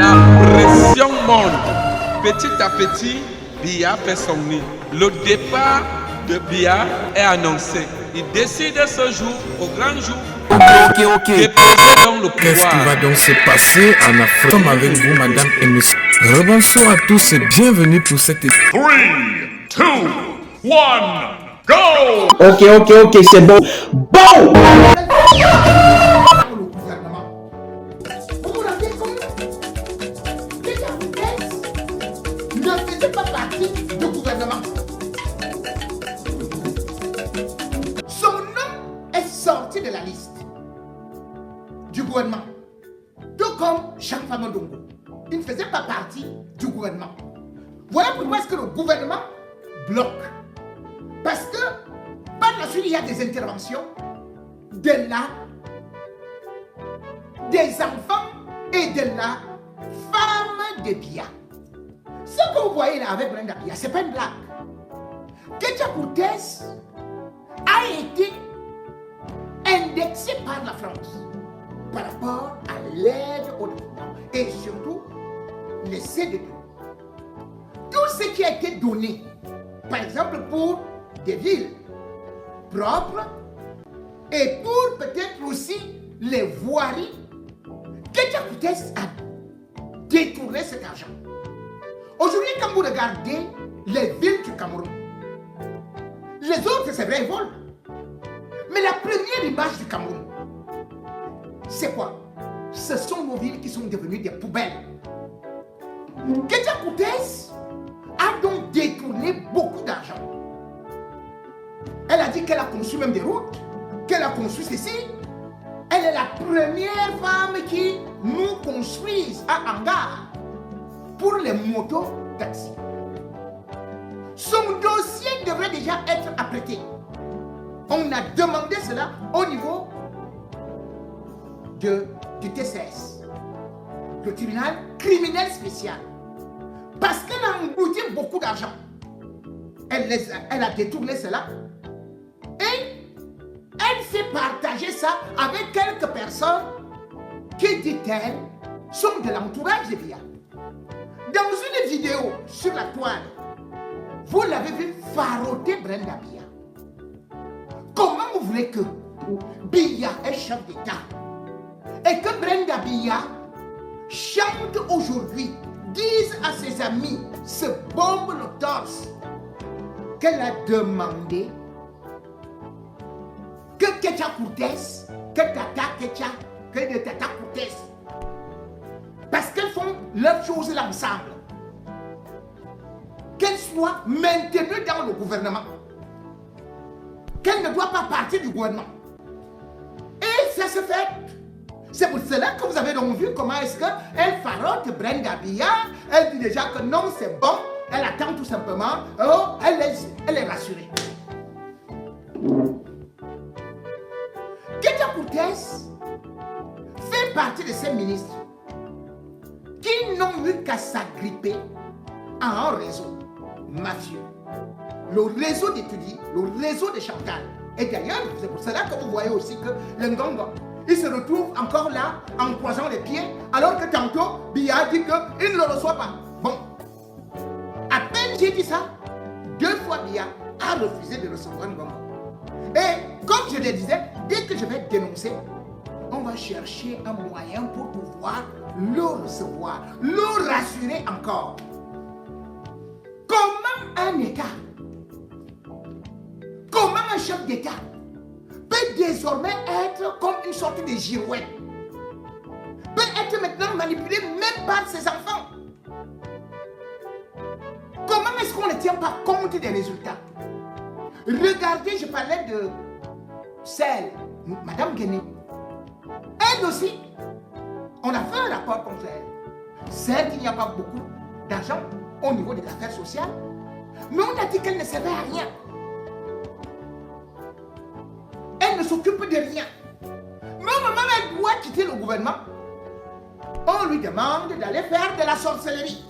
La pression monte. Petit à petit, Biya fait son nid. Le départ de Biya est annoncé. Il décide ce jour, au grand jour, Ok. déposer dans le Qu'est-ce qui va pouvoir. donc se passer en Afrique? Nous sommes avec vous, madame et monsieur. Rebonsoir à tous et bienvenue pour cette 3, 2, 1, go! Ok, c'est bon. Bon! Le gouvernement. Vous vous rendez compte? Déjà ne faisait pas partie du gouvernement. Son nom est sorti de la liste du gouvernement. Tout comme Jean Famandongo. Il ne faisait pas partie du gouvernement. Voilà pourquoi est-ce que le gouvernement bloque. Parce que par la suite, il y a des interventions de des enfants et de la femme de Biya. Ce que vous voyez là avec Brenda Biya, ce n'est pas une blague. Ketia Coutez a été indexé par la France par rapport à l'aide au développement et surtout les CDD. Tout ce qui a été donné, par exemple pour des villes propres et pour peut-être aussi les voiries, Ketia Coutez a détourné cet argent. Aujourd'hui, quand vous regardez les villes du Cameroun, les autres, c'est vrai, ils volent. Mais la première image du Cameroun, c'est quoi? Ce sont nos villes qui sont devenues des poubelles. Ketia Coutez a donc détourné beaucoup d'argent. Elle a dit qu'elle a conçu même des routes, qu'elle a conçu ceci. Elle est la première femme qui nous construise à hangar pour les motos taxis. Son dossier devrait déjà être apprêté. On a demandé cela au niveau du TCS, le tribunal criminel spécial. Parce qu'elle a englouti beaucoup d'argent. Elle a détourné cela. Et elle fait partager ça avec quelques personnes qui, dit-elle, sont de l'entourage de Biya. Dans une vidéo sur la toile, vous l'avez vu faroter Brenda Biya. Comment vous voulez que Biya est chef d'État et que Brenda Biya chante aujourd'hui, dise à ses amis, se bombe le torse, qu'elle a demandé que Ketia Coutez, que Tata Ketia, que de Tata Coutez, parce qu'elles font leurs choses là ensemble, qu'elles soient maintenues dans le gouvernement, qu'elles ne doivent pas partir du gouvernement. Et ça se fait. C'est pour cela que vous avez donc vu comment est-ce qu'elle farote Brenda Biya. Elle dit déjà que non, c'est bon. Elle attend tout simplement. Oh, elle est rassurée. Ketia Coutez fait partie de ces ministres qui n'ont eu qu'à s'agripper à un réseau mafieux. Le réseau d'étudiants, le réseau de Chantal. Et d'ailleurs, c'est pour cela que vous voyez aussi que le Ngongo, il se retrouve encore là en croisant les pieds, alors que tantôt, Biya dit qu'il ne le reçoit pas. Bon, à peine j'ai dit ça, 2 fois Biya a refusé de recevoir Ngongo. Et comme je le disais, dès que je vais dénoncer, on va chercher un moyen pour pouvoir le recevoir, le rassurer encore. Comment un État, comment un chef d'État peut désormais être comme une sorte de girouette, peut être maintenant manipulé même par ses enfants. Comment est-ce qu'on ne tient pas compte des résultats? Regardez, je parlais de celle, Madame Guéné. Elle aussi, on a fait un rapport contre elle. Certes, il n'y a pas beaucoup d'argent au niveau des affaires sociales, mais on a dit qu'elle ne servait à rien. Elle ne s'occupe de rien. Mais au moment où elle doit quitter le gouvernement, on lui demande d'aller faire de la sorcellerie.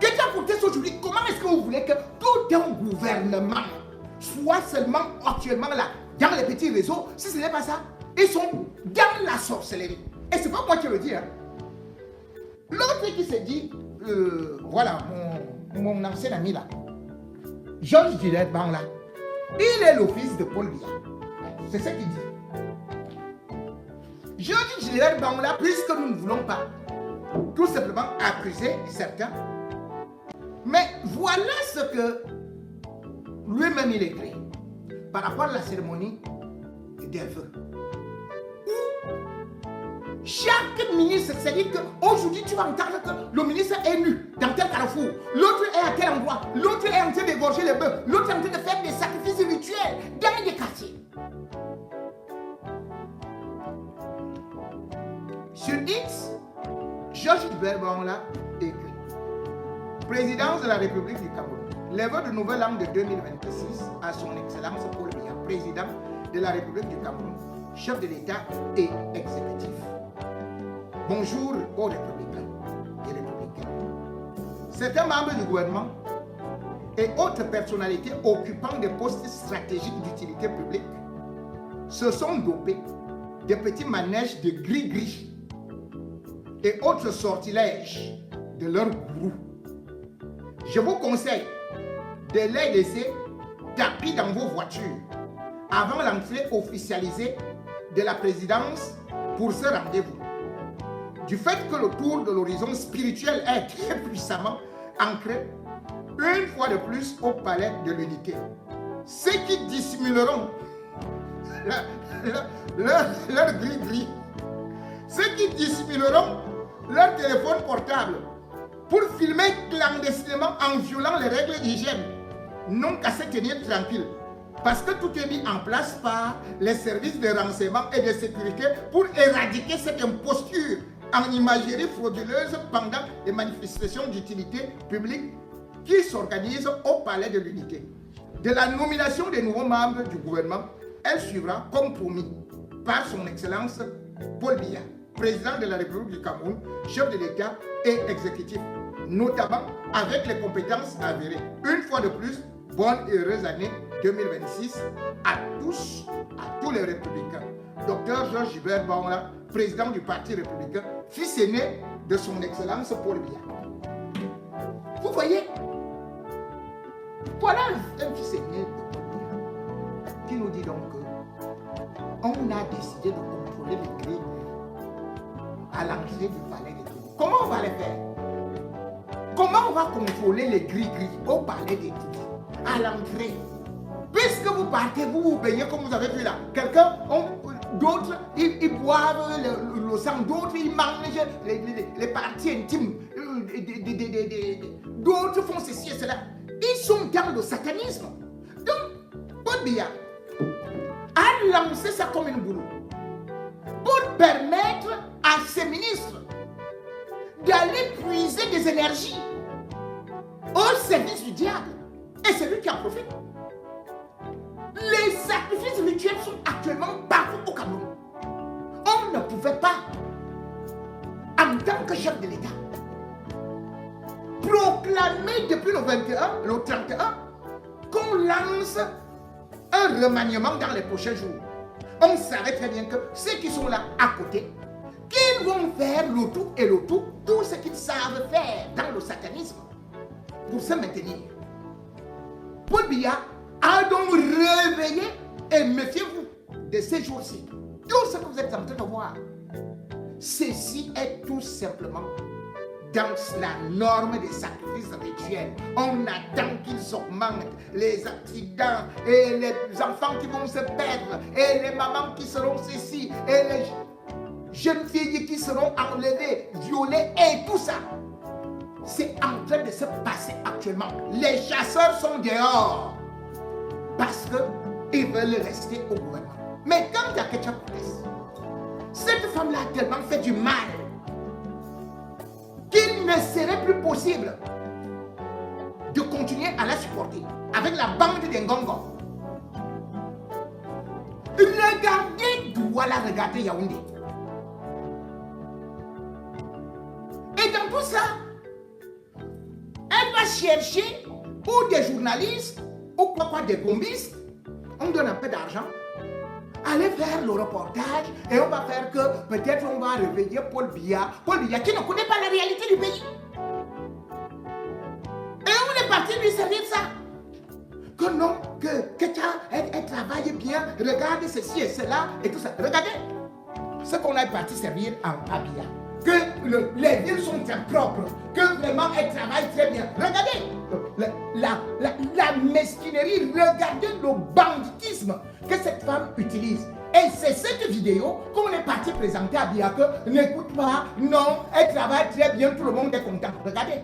Ketia Coutez aujourd'hui, comment est-ce que vous voulez que tout un gouvernement soit seulement actuellement là, dans les petits réseaux? Si ce n'est pas ça, ils sont dans la sorcellerie. Et c'est pas moi qui le dis. Hein. L'autre qui se dit, voilà, mon ancien ami là, Georges Gillette Bangla, il est le fils de Paul Biya. C'est ce qu'il dit. Georges Gillette Bangla, puisque nous ne voulons pas tout simplement accuser certains, mais voilà ce que lui-même il écrit par rapport à la cérémonie des vœux. Chaque ministre, c'est-à-dire qu'aujourd'hui tu vas entendre que le ministre est nu dans tel carrefour, l'autre est à tel endroit, l'autre est en train d'égorger les bœufs, l'autre est en train de faire des sacrifices rituels dans des quartiers. Sur X, Georges Berbonla écrit: Présidence de la République du Cameroun, les vœux de nouvel an de 2026 à son Excellence Paul Biya, président de la République du Cameroun, chef de l'État et exécutif. Bonjour aux républicains et républicaines. Certains membres du gouvernement et autres personnalités occupant des postes stratégiques d'utilité publique se sont dopés des petits manèges de gris-gris et autres sortilèges de leurs gourous. Je vous conseille de les laisser tapis dans vos voitures avant l'entrée officialisée de la présidence pour ce rendez-vous. Du fait que le tour de l'horizon spirituel est très puissamment ancré une fois de plus au palais de l'unité, ceux qui dissimuleront leur gris-gris, ceux qui dissimuleront leur téléphone portable pour filmer clandestinement en violant les règles d'hygiène, n'ont qu'à se tenir tranquille, parce que tout est mis en place par les services de renseignement et de sécurité pour éradiquer cette imposture en imagerie frauduleuse pendant les manifestations d'utilité publique qui s'organisent au palais de l'unité. De la nomination des nouveaux membres du gouvernement, elle suivra comme promis par son Excellence Paul Biya, président de la République du Cameroun, chef de l'État et exécutif, notamment avec les compétences avérées. Une fois de plus, bonne et heureuse année 2026 à tous les républicains. Dr Georges Gilbert Bangla, président du Parti républicain, fils aîné de son Excellence Paul Biya. Vous voyez, voilà un fils aîné de Paul Biya qui nous dit donc qu'on a décidé de contrôler les grilles à l'entrée du palais des tribunaux. Comment on va les faire? Comment on va contrôler les gris-gris au palais des tribunaux à l'entrée? Puisque vous partez, vous vous baignez comme vous avez vu là. Quelqu'un, d'autres, ils boivent le sang, d'autres, ils mangent les parties intimes, d'autres font ceci et cela. Ils sont dans le satanisme. Donc, Paul Biya a lancé ça comme une boulot pour permettre à ses ministres d'aller puiser des énergies au service du diable. Et c'est lui qui en profite. Les sacrifices rituels sont actuellement partout au Cameroun. On ne pouvait pas, en tant que chef de l'État, proclamer depuis le 21, le 31, qu'on lance un remaniement dans les prochains jours. On savait très bien que ceux qui sont là à côté, qu'ils vont faire le tout ce qu'ils savent faire dans le satanisme pour se maintenir. Paul Biya a donc réveillé, et méfiez-vous de ces jours-ci. Tout ce que vous êtes en train de voir, ceci est tout simplement dans la norme des sacrifices rituels. On attend qu'ils augmentent les accidents et les enfants qui vont se perdre et les mamans qui seront ceci et les jeunes filles qui seront enlevées, violées et tout ça. C'est en train de se passer actuellement. Les chasseurs sont dehors parce qu'ils veulent rester au gouvernement. Mais quand il y a quelque chose, cette femme-là a tellement fait du mal qu'il ne serait plus possible de continuer à la supporter avec la bande des Ngongo. Regardez Douala, regardez Yaoundé. Et dans tout ça, elle va chercher ou des journalistes ou quoi des bombistes. On donne un peu d'argent Allez faire le reportage et on va faire que peut-être on va réveiller Paul Biya. Paul Biya qui ne connaît pas la réalité du pays. Et on est parti lui servir ça. Que non, que Ketia, elle travaille bien, regarde ceci et cela et tout ça. Regardez ce qu'on est parti servir en Abia. Que les villes sont très propres, que vraiment elle travaille très bien. Regardez la mesquinerie, regardez le banditisme que cette femme utilise. Et c'est cette vidéo qu'on est parti présenter à Abia que n'écoute pas, non, elle travaille très bien, tout le monde est content. Regardez.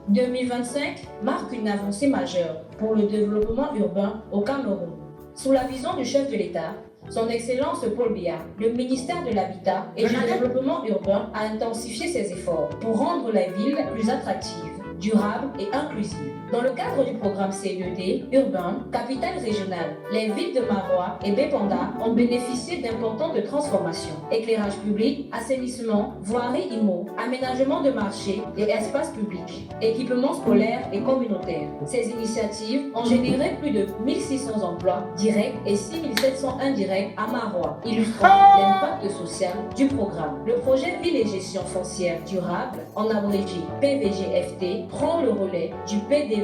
2025 marque une avancée majeure pour le développement urbain au Cameroun. Sous la vision du chef de l'État, son Excellence Paul Biya, le ministère de l'Habitat et du Développement urbain a intensifié ses efforts pour rendre la ville plus attractive, durable et inclusive. Dans le cadre du programme CED urbain, capitale régionale, les villes de Marois et Bépanda ont bénéficié d'importantes transformations. Éclairage public, assainissement, voirie IMO, aménagement de marchés et espaces publics, équipements scolaires et communautaires. Ces initiatives ont généré plus de 1600 emplois directs et 6700 indirects à Marois, illustrant l'impact social du programme. Le projet Ville et Gestion foncière durable, en abrégé PVGFT, prend le relais du PDVIR,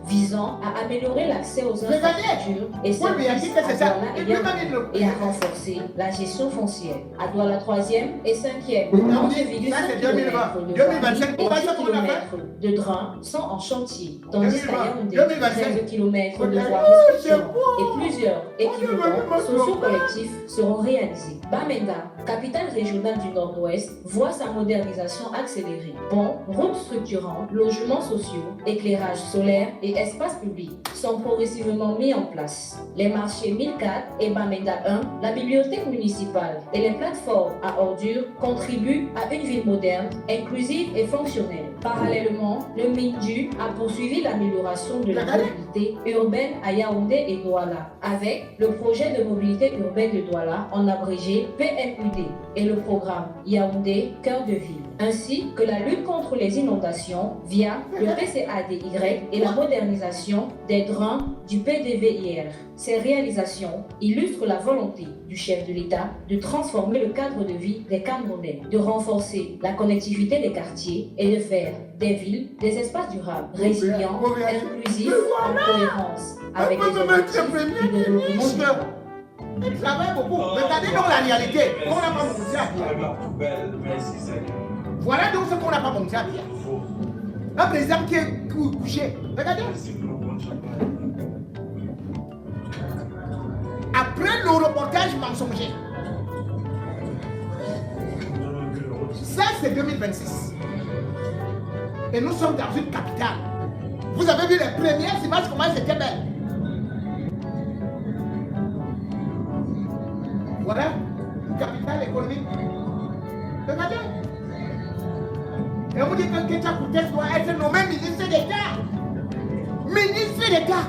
visant à améliorer l'accès aux infrastructures et services et à renforcer la gestion foncière. À Douala 3e et 5e, 11,5 km de voirie et 10 km de drains sont en chantier, tandis qu'à Yaoundé, 13 km de voirie et plusieurs équipements socio-collectifs seront réalisés. Bamenda, capitale régionale du Nord-Ouest, voit sa modernisation accélérée. Ponts, routes structurantes, logements sociaux, éclairage solaire et espaces publics sont progressivement mis en place. Les marchés 1004 et Bamenda 1, la bibliothèque municipale et les plateformes à ordures contribuent à une ville moderne, inclusive et fonctionnelle. Parallèlement, le MINDU a poursuivi l'amélioration de la mobilité urbaine à Yaoundé et Douala, avec le projet de mobilité urbaine de Douala, en abrégé PMUD, et le programme Yaoundé Cœur de Ville, ainsi que la lutte contre les inondations via le PCADY et la modernisation des drains du PDVIR. Ces réalisations illustrent la volonté du chef de l'État de transformer le cadre de vie des Camerounais, de renforcer la connectivité des quartiers et de faire des villes des espaces durables, résilients, inclusifs, en cohérence avec les objectifs du développement durable. Il travaille beaucoup. Regardez donc la réalité. On n'a pas montré à Bia. Voilà donc ce qu'on n'a pas montré à Bia. Un président qui est couché. Regardez. Après le reportage mensonger. Ça, c'est 2026. Et nous sommes dans une capitale. Vous avez vu les premières images, comment elles étaient belles. Voilà, une capitale économique. Regardez. Et on vous dit que Ketia Koutes doit être nommé ministre d'État. Ministre d'État.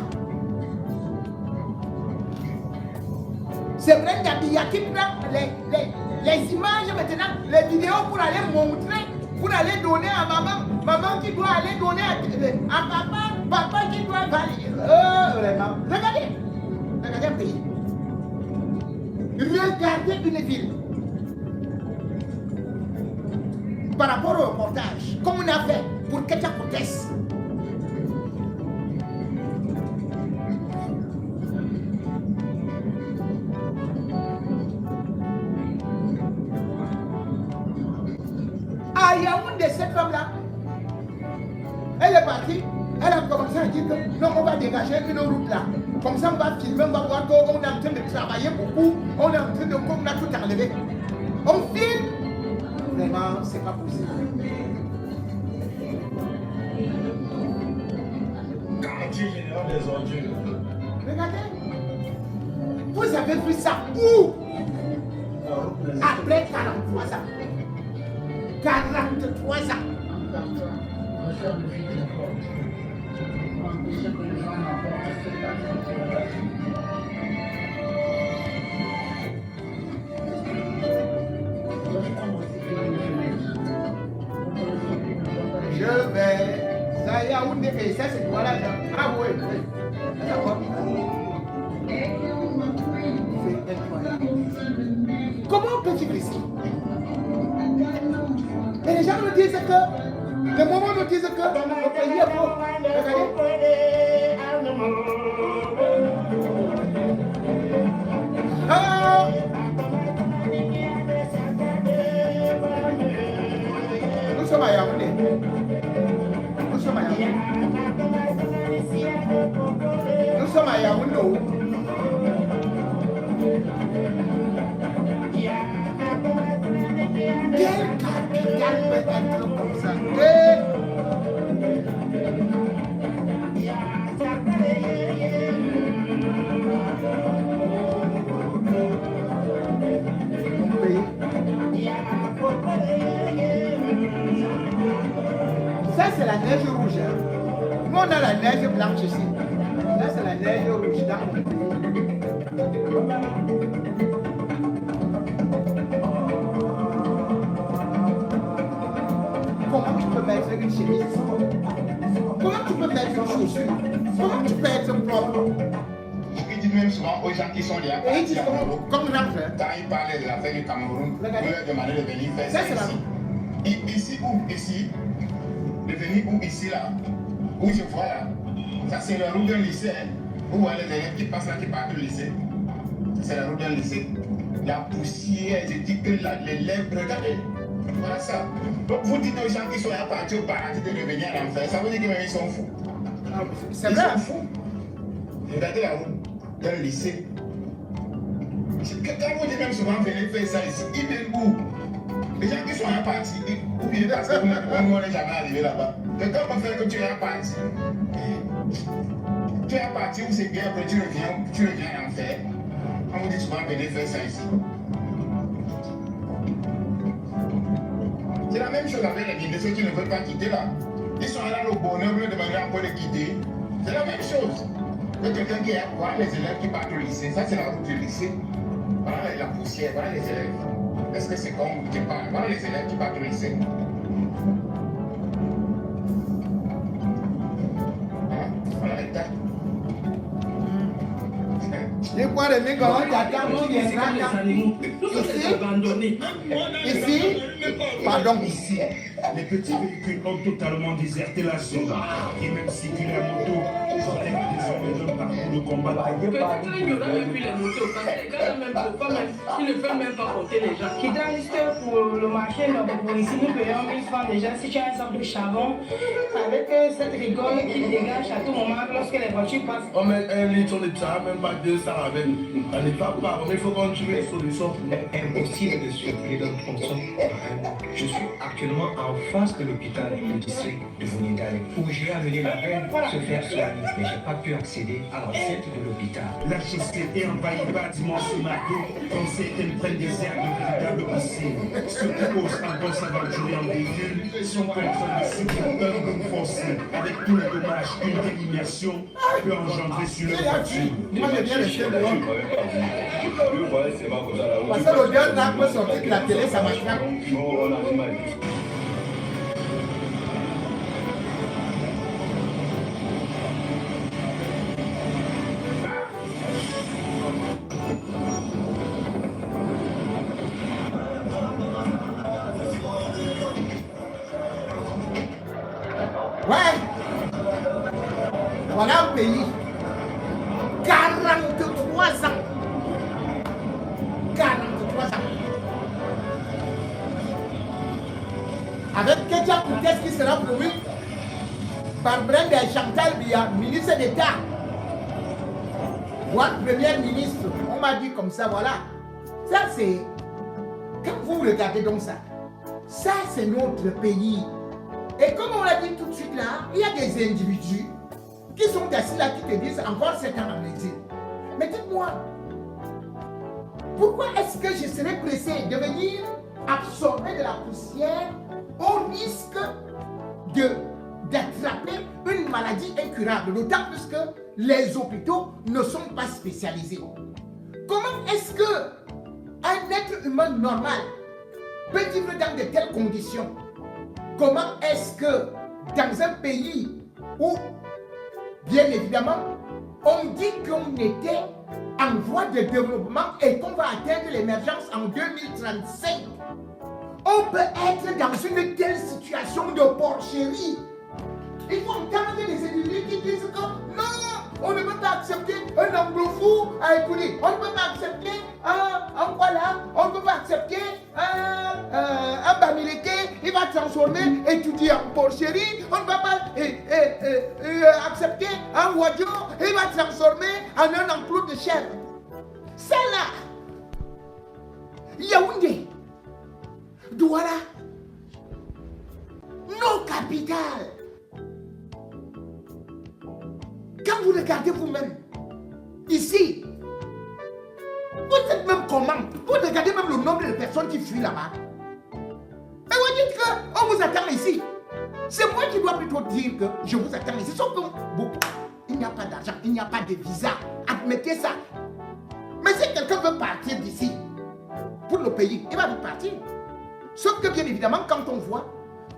C'est Brenda Biya qui prend les images maintenant, les vidéos pour aller montrer, pour aller donner à maman. Maman qui doit aller donner à papa. Papa qui doit valider. Vraiment. Regardez. Regardez un pays. Regardez une ville. Par rapport au reportage, comme on a fait pour Ketia Koutes. À Yaoundé, cette femme-là, elle est partie, elle a commencé à dire que non, on va dégager une route là. Comme ça, on va filmer, on va voir qu'on est en train de travailler beaucoup, on est en train de, comme on a tout enlevé. On filme. Vraiment, c'est pas possible. Quartier général des ordures. Regardez. Vous avez vu ça où? Après 43 ans. 43 ans. Je vais à Yaoundé et ça c'est voilà. Ah oui, d'accord. C'est incroyable. Comment peut-il risquer? Et les gens nous disent que, le moment nous disent que le pays est beau. Regardez. Ah! Nous sommes à Yaoundé. Nous sommes à Yaoundé. Nous sommes à Yaoundé. Quelle capitale peut être comme ça? Mon pays. Ça c'est la neige rouge. Nous on a la neige blanche ici. Là c'est la neige rouge dans mon pays. Comment tu peux mettre une chemise? Comment tu peux mettre une chaussure? Comment tu peux être propre? Il dit même souvent aux gens qui sont là, Et ils disent comme l'enfant. quand ils parlaient de l'affaire du Cameroun, vous leur demandez de venir faire ça ici. Ici ou ici, de venir ou ici là, où je vois là, ça c'est la route d'un lycée. Vous voyez les élèves qui passent là, qui partent du lycée. C'est la route d'un lycée. La poussière, je dis que les lèvres, regardez. Voilà ça. Donc vous dites aux gens qui sont là partis au paradis de revenir à l'enfer, ça veut dire qu'ils sont fous. C'est Ils vrai. sont fous. Regardez la route d'un lycée. Quand vous dites même souvent venez faire ça ici, ils viennent où? Les gens qui sont là partis, ou bien parce que on n'est jamais arrivé là-bas. Mais quand on fait que tu es parti, tu es parti où c'est bien, après tu reviens à l'enfer. On vous dit souvent venez faire ça ici. C'est la même chose avec les guidés, ceux qui ne veulent pas quitter là. Ils sont là au bonheur, vous leur demandez encore de quitter. C'est la même chose. Que quelqu'un qui a, voilà les élèves qui partent au lycée, ça c'est la route du lycée. Voilà la poussière, voilà les élèves. Est-ce que c'est comme tu parles? Voilà les élèves qui partent au lycée. Voilà les tas. Les poids de mes gars, t'attends, tu viendras ici, pardon. Ici, les petits véhicules ont totalement déserté la zone. Et même si tu es moto, j'enlève désormais d'un parcours de combat. Peut-être qu'il y aura même plus les motos, parce que les gars même ils ne peuvent même pas compter les gens. Qui donne que pour le marché, pour ici, nous payons 1000 francs déjà. Si tu as un sac de charbon, avec cette rigole qui dégage à tout moment lorsque les voitures passent. On met 1 litre, on ne tient même pas 200 avec. On n'est pas par, mais il faut qu'on trouve une solution. Impossible de circuler dans le tronçon. Je suis actuellement en face de l'hôpital du district de Bounidale où j'ai amené la reine se faire soigner, mais je n'ai pas pu accéder à l'enceinte de l'hôpital. La chaussée est envahie par d'immenses marteaux, comme certaines prennent des airs de véritable piscine. Ceux qui osent encore s'aventurer en véhicule sont contraints de subir un coup forcé, avec tous les dommages qu'une telle immersion peut engendrer sur leur voiture. Moi je viens de chez le parce que l'odeur là peut sortir de la télé, ça marche pas. Ouais, voilà un pays, 43 ans. 43 ans. Avec Ketia Koutes qui sera promu par Brenda Chantal Biya, ministre d'État, voire première ministre. On m'a dit comme ça, voilà. Ça c'est, quand vous regardez donc ça c'est notre pays. Et comme on l'a dit tout de suite là, il y a des individus qui sont assis là, qui te disent encore 7 ans en exil. Mais dites-moi, pourquoi est-ce que je serais pressé de venir absorber de la poussière au risque d'attraper une maladie incurable, d'autant plus que les hôpitaux ne sont pas spécialisés? Comment est-ce que un être humain normal peut vivre dans de telles conditions? Comment est-ce que dans un pays où, bien évidemment, on dit qu'on était en voie de développement et qu'on va atteindre l'émergence en 2035, on peut être dans une telle situation de porcherie. Il faut entendre des individus qui disent que non, on ne peut pas accepter un anglo-fou à écouter. On ne peut pas accepter on ne peut pas accepter un bamileke, il va transformer étudier en porcherie. On ne peut pas accepter un wadjo, il va transformer en un enclos de chèvre. C'est là. Yaoundé, Douala, nos capitales. Quand vous regardez vous-même, ici, vous êtes même comment? Vous regardez même le nombre de personnes qui fuient là-bas. Et vous dites qu'on vous attend ici. C'est moi qui dois plutôt dire que je vous attends ici. Sauf que il n'y a pas d'argent, il n'y a pas de visa. Admettez ça. Mais si quelqu'un veut partir d'ici, pour le pays, il va vite partir. Sauf que bien évidemment, quand on voit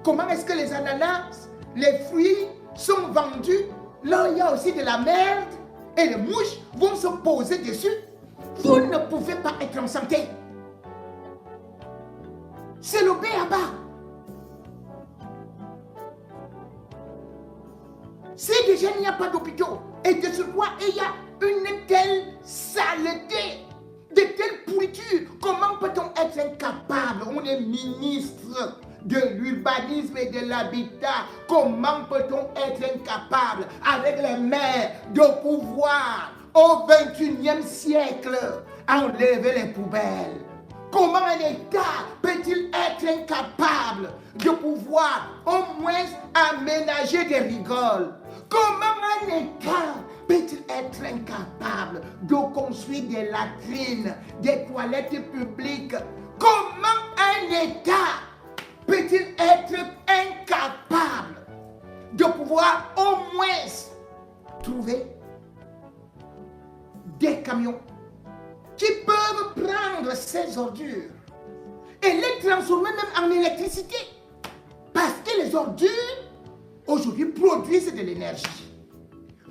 comment est-ce que les ananas, les fruits sont vendus, là il y a aussi de la merde et les mouches vont se poser dessus, vous ne pouvez pas être en santé. C'est le b.a.-ba. Si déjà il n'y a pas d'hôpitaux et de ce quoi il y a une telle saleté, de telles pourritures, comment peut-on être incapable? On est ministre de l'urbanisme et de l'habitat. Comment peut-on être incapable avec les maires de pouvoir au 21e siècle enlever les poubelles? Comment un État peut-il être incapable de pouvoir au moins aménager des rigoles? Comment un État peut-il être incapable de construire des latrines, des toilettes publiques? Comment un État peut-il être incapable de pouvoir au moins trouver des camions qui peuvent prendre ces ordures et les transformer même en électricité? Parce que les ordures aujourd'hui produisent de l'énergie,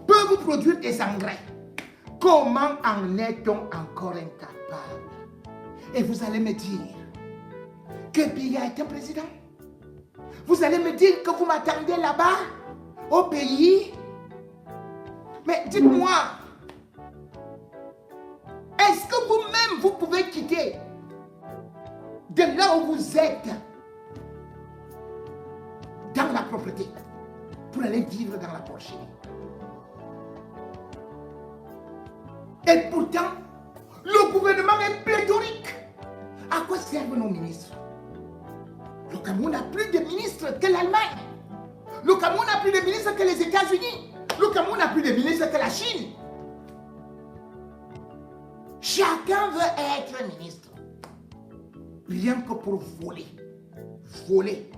peuvent produire des engrais. Comment en est-on encore incapable? Et vous allez me dire que Biya est un président? Vous allez me dire que vous m'attendez là-bas, au pays? Mais dites-moi, est-ce que vous-même vous pouvez quitter de là où vous êtes dans la propreté pour aller vivre dans la porcherie? Et pourtant, le gouvernement est pléthorique. À quoi servent nos ministres? Le Cameroun n'a plus de ministres que l'Allemagne. Le Cameroun n'a plus de ministres que les États-Unis. Le Cameroun n'a plus de ministres que la Chine. Chacun veut être ministre. Rien que pour voler. Voler.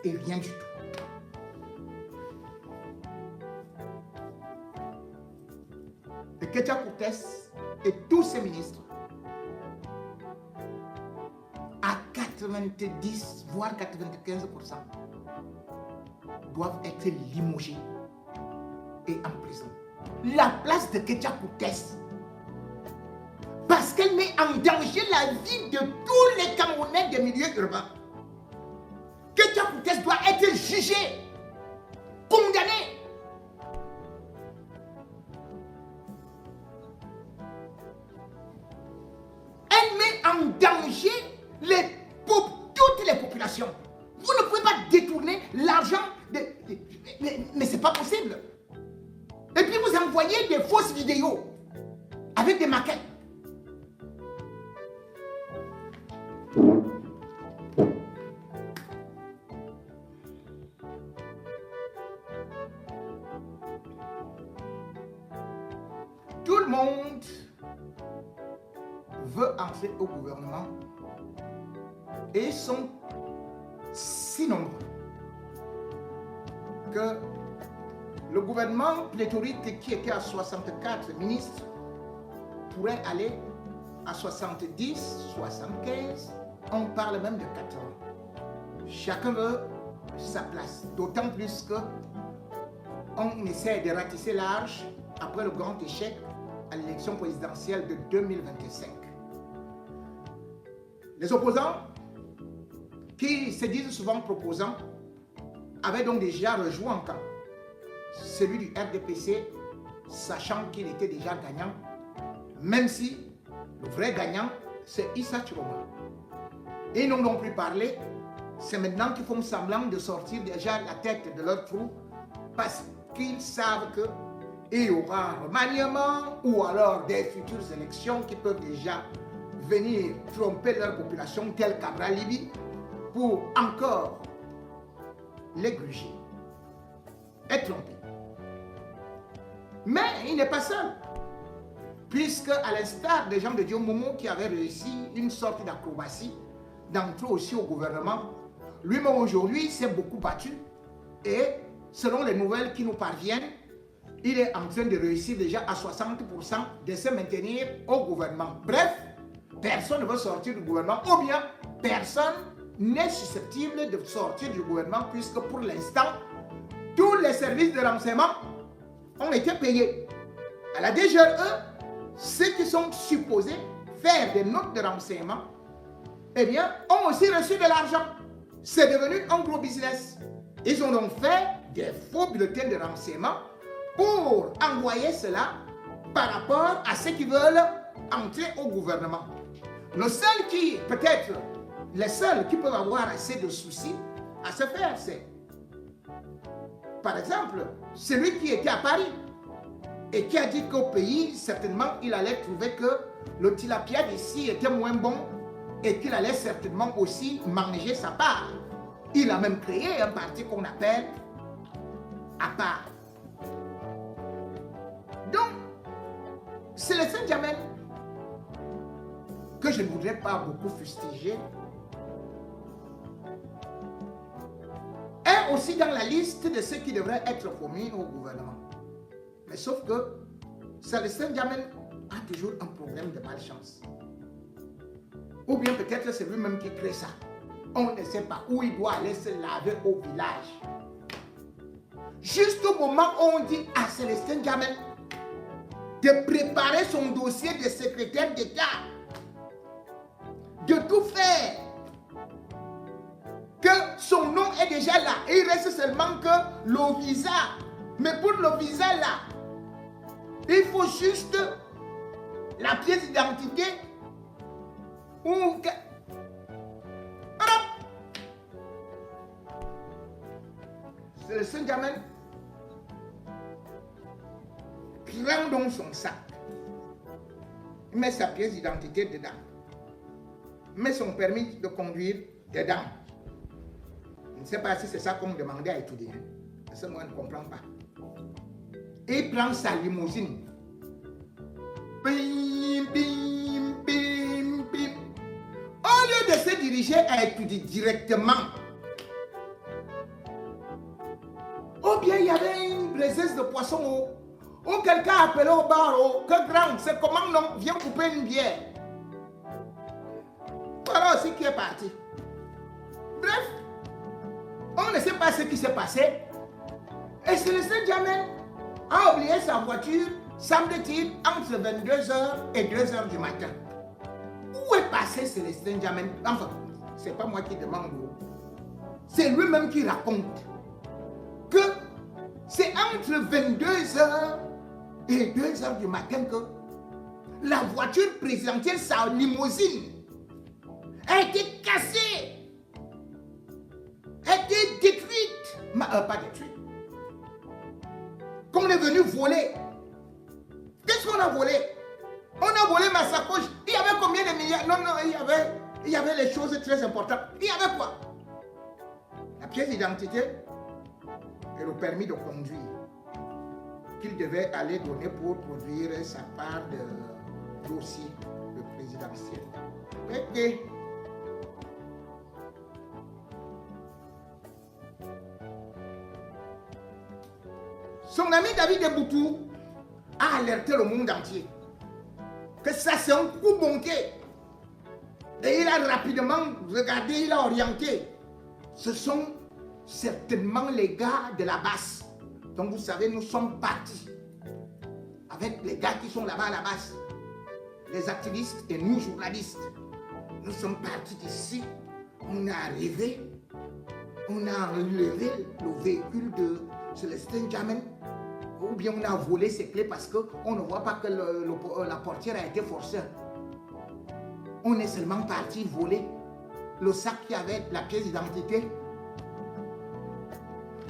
Et rien du tout. Et Ketia Koutes et tous ses ministres, à 90 voire 95%, doivent être limogés et en prison. La place de Ketia Koutes, parce qu'elle met en danger la vie de tous les Camerounais des milieux urbains. Ketia Koutes doit être jugée, condamnée. Elle met en danger toutes les populations. Vous ne pouvez pas détourner l'argent mais c'est pas possible. Et puis vous envoyez des fausses vidéos avec des maquettes. Tout le monde veut entrer au gouvernement et ils sont si nombreux que le gouvernement pléthorique qui était à 64 ministres pourrait aller à 70, 75, on parle même de 80. Chacun veut sa place, d'autant plus que on essaie de ratisser large après le grand échec à l'élection présidentielle de 2025. Les opposants, qui se disent souvent proposants, avaient donc déjà rejoint un camp, celui du RDPC, sachant qu'il était déjà gagnant, même si le vrai gagnant, c'est Issa Chiroma. Ils n'ont donc plus parlé, c'est maintenant qu'ils font semblant de sortir déjà la tête de leur trou, parce qu'ils savent qu'il y aura un remaniement ou alors des futures élections qui peuvent déjà venir tromper leur population telle qu'Abra Libye pour encore les gruger et tromper. Mais il n'est pas seul, puisque à l'instar des gens de Dieu Momo qui avaient réussi une sorte d'acrobatie d'entrer aussi au gouvernement, lui-même aujourd'hui s'est beaucoup battu et selon les nouvelles qui nous parviennent, il est en train de réussir déjà à 60% de se maintenir au gouvernement. Bref, personne ne veut sortir du gouvernement ou bien personne n'est susceptible de sortir du gouvernement puisque pour l'instant, tous les services de renseignement ont été payés. À la DGE, ceux qui sont supposés faire des notes de renseignement, eh bien, ont aussi reçu de l'argent. C'est devenu un gros business. Ils ont donc fait des faux bulletins de renseignement pour envoyer cela par rapport à ceux qui veulent entrer au gouvernement. Le seul qui, peut-être, les seuls qui peuvent avoir assez de soucis à se faire, c'est, par exemple, celui qui était à Paris et qui a dit qu'au pays, certainement, il allait trouver que le tilapia d'ici était moins bon et qu'il allait certainement aussi manger sa part. Il a même créé un parti qu'on appelle APAR. Donc, c'est le Saint-Jamel que je ne voudrais pas beaucoup fustiger. Est aussi dans la liste de ceux qui devraient être promis au gouvernement. Mais sauf que Célestin Diamène a toujours un problème de malchance. Ou bien peut-être c'est lui-même qui crée ça. On ne sait pas où il doit aller se laver au village. Juste au moment où on dit à Célestin Diamène de préparer son dossier de secrétaire d'État, de tout faire, que son nom est déjà là. Et il reste seulement que le visa. Mais pour le visa là, il faut juste la pièce d'identité ou... C'est le Saint-Germain. Prend donc son sac. Il met sa pièce d'identité dedans. Il met son permis de conduire dedans. Je ne sais pas si c'est ça qu'on demandait à étudier. Parce que moi, je ne comprends pas. Et il prend sa limousine. Bim, bim, bim, bim. Au lieu de se diriger à étudier directement, ou bien il y avait une présence de poisson, ou quelqu'un appelé au bar, que grand, c'est comment non, viens couper une bière. Voilà aussi qui est parti. Bref, on ne sait pas ce qui s'est passé. Et Célestin Diamène a oublié sa voiture, semble-t-il, entre 22h et 2h du matin. Où est passé Célestin Diamène? Enfin, c'est pas moi qui demande. C'est lui-même qui raconte que c'est entre 22h et 2h du matin que la voiture présidentielle, sa limousine, a été cassée, a été détruite, pas détruite, qu'on est venu voler. Qu'est-ce qu'on a volé? On a volé ma sacoche. Il y avait combien de milliards? Non, il y avait les choses très importantes. Il y avait quoi? La pièce d'identité et le permis de conduire qu'il devait aller donner pour produire sa part de dossier de présidentiel. Ok. Son ami David Eboutou a alerté le monde entier que ça c'est un coup monté. Et il a rapidement regardé, il a orienté. Ce sont certainement les gars de la basse. Donc vous savez, nous sommes partis avec les gars qui sont là-bas à la base, les activistes et nous, journalistes. Nous sommes partis d'ici, on est arrivé, on a enlevé le véhicule de Célestin Djamène, ou bien on a volé ses clés parce qu'on ne voit pas que la portière a été forcée. On est seulement parti voler le sac qui avait la pièce d'identité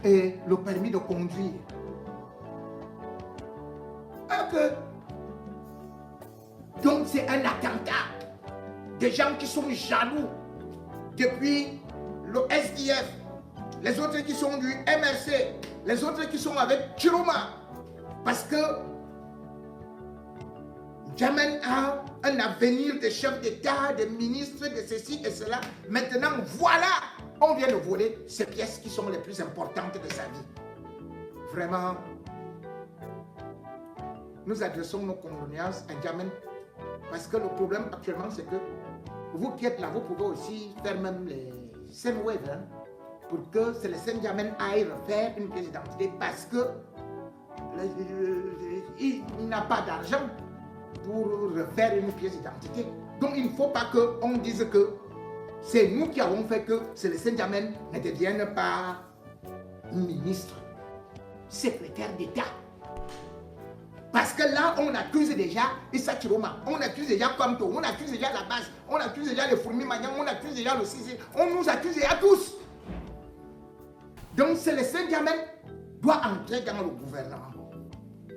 et le permis de conduire. Donc c'est un attentat. Des gens qui sont jaloux depuis le SDF, les autres qui sont du MRC, les autres qui sont avec Chiroma. Parce que Djamène a un avenir de chef d'État, de ministre, de ceci et cela. Maintenant, voilà, on vient de voler ces pièces qui sont les plus importantes de sa vie. Vraiment, nous adressons nos condoléances à Djamène parce que le problème actuellement, c'est que vous qui êtes là, vous pouvez aussi faire même les scènes web pour que Célestin Djamène aille refaire une pièce d'identité parce que il n'a pas d'argent pour refaire une pièce d'identité. Donc il ne faut pas qu'on dise que c'est nous qui avons fait que Célestin Djamène ne devienne pas ministre, secrétaire d'État. Parce que là, on accuse déjà Issa Chiroma, on accuse déjà Kamto, on accuse déjà la base, on accuse déjà les fourmis Magnan, on accuse déjà le CIC, on nous accuse déjà tous. Donc Célestin Djamène doit entrer dans le gouvernement.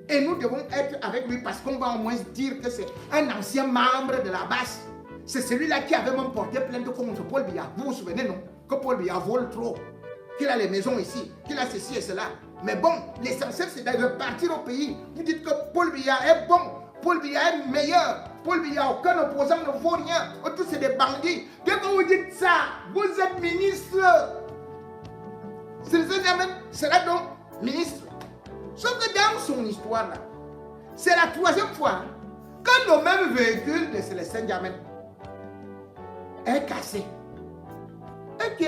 Et nous devons être avec lui parce qu'on va au moins dire que c'est un ancien membre de la base. C'est celui-là qui avait même porté plainte contre Paul Biya. Vous vous souvenez, non? Que Paul Biya vole trop, qu'il a les maisons ici, qu'il a ceci et cela. Mais bon, l'essentiel c'est de repartir au pays. Vous dites que Paul Biya est bon, Paul Biya est meilleur, Paul Biya, aucun opposant ne vaut rien. Tous c'est des bandits. Dès que vous dites ça, vous êtes ministre. Célestin Djamène sera donc ministre. Sauf que dans son histoire là, c'est la troisième fois que le même véhicule de Célestin Djamène est cassé. Ok.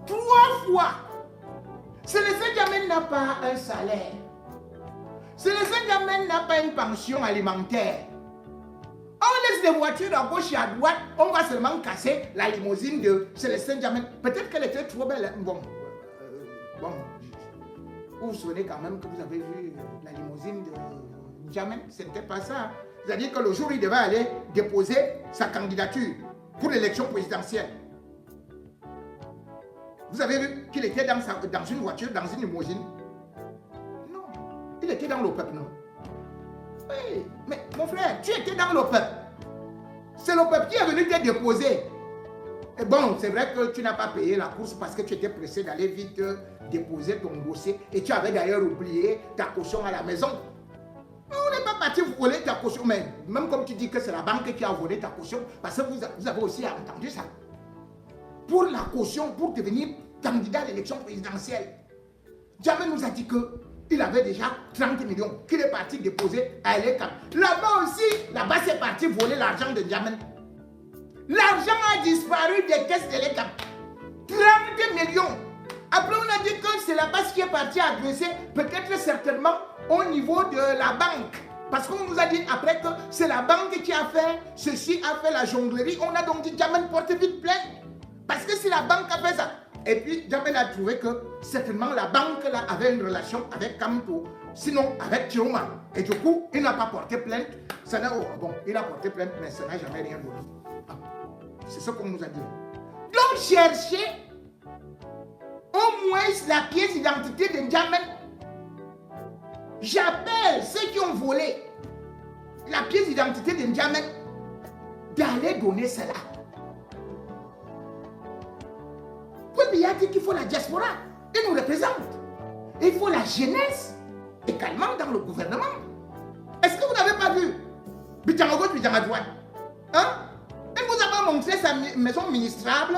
3 fois. Célestin Djamène n'a pas un salaire. Célestin Djamène n'a pas une pension alimentaire. On laisse des voitures à gauche et à droite, on va seulement casser la limousine de Célestin Djamène. Peut-être qu'elle était trop belle. Bon. Vous vous souvenez quand même que vous avez vu la limousine de Djamène, ce n'était pas ça. C'est-à-dire que le jour où il devait aller déposer sa candidature pour l'élection présidentielle, vous avez vu qu'il était dans une voiture, dans une limousine? Non, il était dans le peuple, non? Oui, mais mon frère, tu étais dans le peuple. C'est le peuple qui est venu te déposer. Et bon, c'est vrai que tu n'as pas payé la course parce que tu étais pressé d'aller vite déposer ton dossier et tu avais d'ailleurs oublié ta caution à la maison. On n'est pas parti voler ta caution, mais même comme tu dis que c'est la banque qui a volé ta caution, parce que vous avez aussi entendu ça. Pour la caution, pour devenir candidat à l'élection présidentielle, Djamène nous a dit qu'il avait déjà 30 millions, qu'il est parti déposer à l'ECAP. Là-bas aussi, là-bas c'est parti voler l'argent de Djamène. L'argent a disparu des caisses de l'ECAP. 30 millions. Après, on a dit que c'est la base qui est partie agresser, peut-être certainement au niveau de la banque. Parce qu'on nous a dit après que c'est la banque qui a fait ceci, a fait la jonglerie. On a donc dit Djamène porte vite plainte. Parce que si la banque a fait ça. Et puis Djamène a trouvé que certainement la banque là avait une relation avec Kamto, sinon avec Chiroma. Et du coup, il n'a pas porté plainte. Ça n'a, il a porté plainte, mais ça n'a jamais rien donné. C'est ce qu'on nous a dit. Donc cherchez au moins la pièce d'identité de Djamène. J'appelle ceux qui ont volé la pièce d'identité de Djamène d'aller donner cela. Paul Biya dit qu'il faut la diaspora. Il nous représente. Il faut la jeunesse également dans le gouvernement. Est-ce que vous n'avez pas vu Bijan à gauche, Bijan à droite? Hein? Il vous a pas montré sa maison ministrable.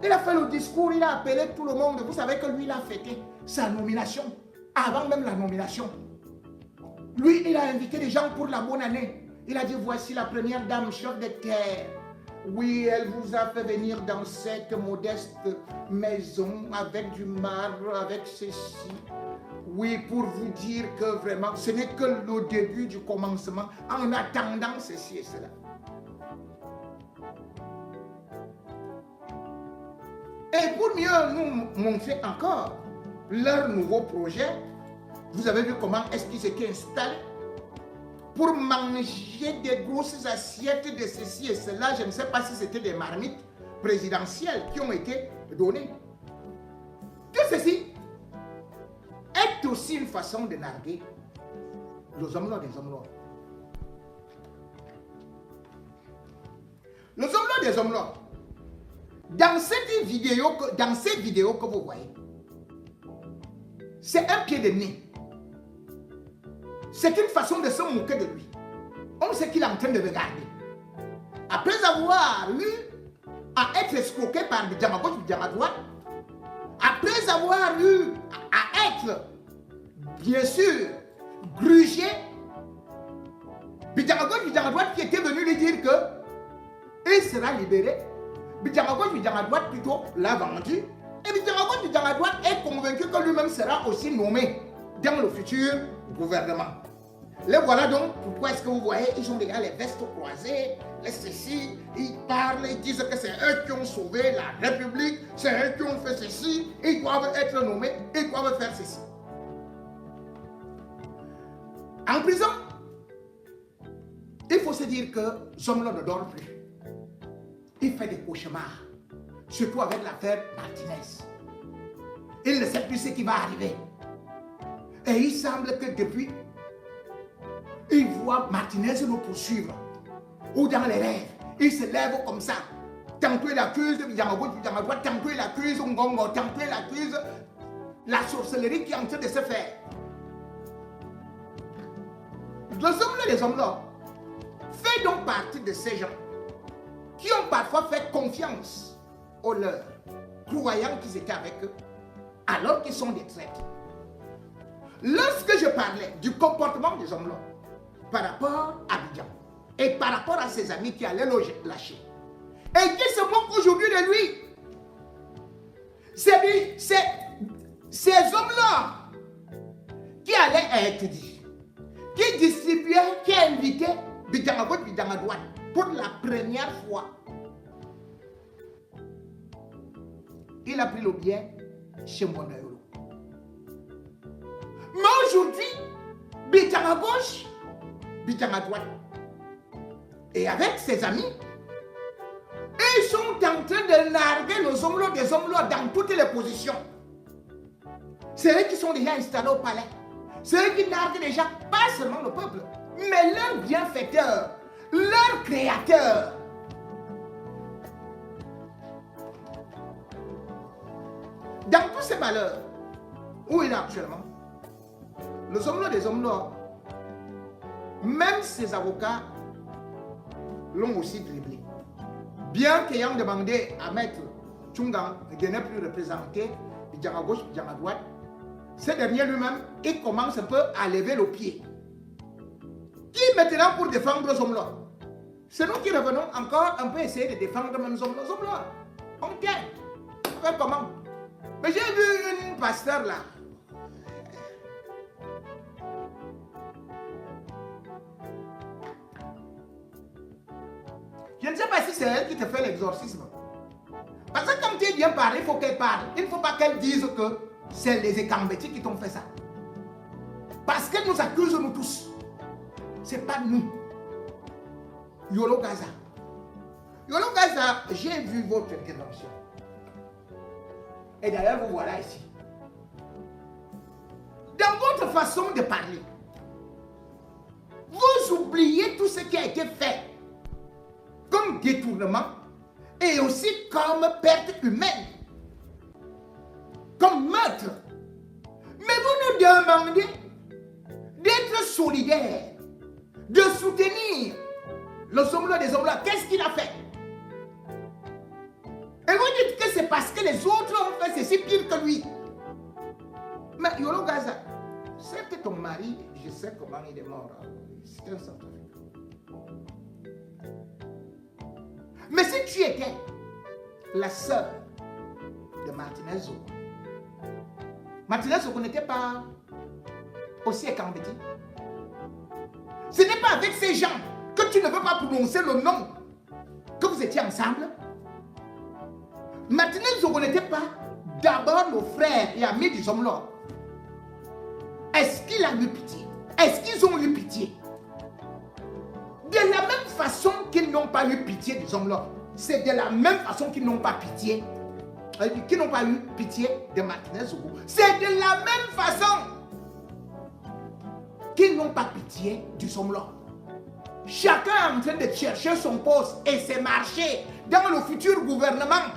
Il a fait le discours, il a appelé tout le monde. Vous savez que lui, il a fêté sa nomination. Avant même la nomination. Lui, il a invité les gens pour la bonne année. Il a dit, voici la première dame chef de terre. Oui, elle vous a fait venir dans cette modeste maison avec du marbre, avec ceci. Oui, pour vous dire que vraiment, ce n'est que le début du commencement en attendant ceci et cela. Et pour mieux nous montrer encore leur nouveau projet, vous avez vu comment est-ce qu'ils s'étaient installés pour manger des grosses assiettes de ceci et cela. Je ne sais pas si c'était des marmites présidentielles qui ont été données. Tout ceci est aussi une façon de narguer les hommes-là des hommes-là. Les hommes-là des hommes-là. Dans ces vidéos que vous voyez, c'est un pied de nez. C'est une façon de se moquer de lui. On sait qu'il est en train de regarder. Après avoir eu à être escroqué par Bijama gauche, Bijama droite, après avoir eu à être, bien sûr, grugé, Bijama gauche, Bijama droite qui était venu lui dire que il sera libéré. Bijama gauche, Bijama droite plutôt l'a vendu. Et Bijama gauche, Bijama droite est convaincu que lui-même sera aussi nommé dans le futur gouvernement. Les voilà donc, pourquoi est-ce que vous voyez, ils ont déjà les vestes croisées, les ceci, ils parlent, ils disent que c'est eux qui ont sauvé la République, c'est eux qui ont fait ceci, ils doivent être nommés, ils doivent faire ceci. En prison, il faut se dire que Zomlo ne dort plus. Il fait des cauchemars, surtout avec l'affaire Martinez. Il ne sait plus ce qui va arriver. Et il semble que depuis, il voit Martinez le poursuivre. Ou dans les rêves, il se lève comme ça. Tantôt il accuse Bijama gauche, Bijama droite, tantôt il accuse Ngongo, tantôt il accuse la sorcellerie qui est en train de se faire. Les hommes-là, fait donc partie de ces gens qui ont parfois fait confiance aux leurs, croyant qu'ils étaient avec eux, alors qu'ils sont des traîtres. Lorsque je parlais du comportement des hommes-là, par rapport à Abidjan et par rapport à ses amis qui allaient le lâcher, et qui se moquent aujourd'hui de lui, c'est ces hommes-là qui allaient être dit, qui distribuaient, qui invitaient Bijama gauche, Bijama droite pour la première fois. Il a pris le bien chez Mondayolo. Mais aujourd'hui, Bijama gauche, Bijama droite, et avec ses amis, ils sont en train de narguer les hommes des hommes dans toutes les positions. C'est eux qui sont déjà installés au palais. C'est eux qui narguent déjà, pas seulement le peuple, mais leur bienfaiteur, leur créateur. Dans tous ces malheurs, où il est actuellement, les hommes des hommes là, même ses avocats l'ont aussi dribblé. Bien qu'ayant demandé à Maître Tchungang de ne plus représenter Bijama gauche, Bijama droite, ce dernier lui-même, il commence un peu à lever le pied. Qui maintenant pour défendre les hommes là? C'est nous qui revenons encore un peu essayer de défendre même les hommes là. On tient. On fait comment? Mais j'ai vu une pasteur là. Je ne sais pas si c'est elle qui te fait l'exorcisme. Parce que quand tu viens parler, il faut qu'elle parle. Il ne faut pas qu'elle dise que c'est les Ekambeti qui t'ont fait ça. Parce qu'elle nous accuse, nous tous. Ce n'est pas nous. Yolo Gaza. Yolo Gaza, j'ai vu votre intervention. Et d'ailleurs, vous voilà ici. Dans votre façon de parler, vous oubliez tout ce qui a été fait comme détournement et aussi comme perte humaine, comme meurtre. Mais vous nous demandez d'être solidaires, de soutenir le sommet des hommes là. Qu'est-ce qu'il a fait? Et vous dites que c'est parce que les autres ont fait ceci pire que lui. Mais Yolo Gaza, c'est que ton mari, je sais comment il est mort. C'est un centrafricain. Mais si tu étais la sœur de Martinez Zogo, Martinez Zogo n'était pas aussi écambéti. Ce n'est pas avec ces gens que tu ne veux pas prononcer le nom que vous étiez ensemble. Martinez Zogo n'était pas d'abord le frère et ami du Zomlo. Est-ce qu'il a eu pitié? Est-ce qu'ils ont eu pitié? De la même façon qu'ils n'ont pas eu pitié des hommes là, c'est de la même façon qu'ils n'ont pas pitié, qu'ils n'ont pas eu pitié de Martinez Zogo. C'est de la même façon qu'ils n'ont pas pitié du homme là. Chacun est en train de chercher son poste et ses marchés dans le futur gouvernement.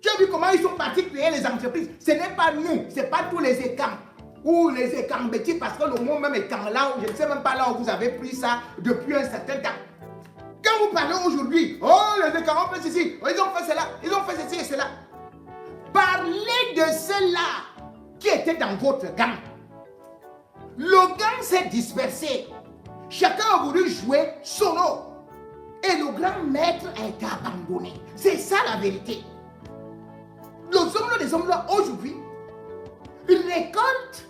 Tu as vu comment ils sont partis créer les entreprises? Ce n'est pas nous, ce n'est pas tous les écans. Ou les écambétis, parce que le mot même écang là, je ne sais même pas là où vous avez pris ça depuis un certain temps. Quand vous parlez aujourd'hui, oh les écans ont fait ceci, oh, ils ont fait cela, ils ont fait ceci et cela. Parlez de cela qui était dans votre gang. Le gang s'est dispersé. Chacun a voulu jouer solo. Et le grand maître a été abandonné. C'est ça la vérité. Les hommes là aujourd'hui, ils récoltent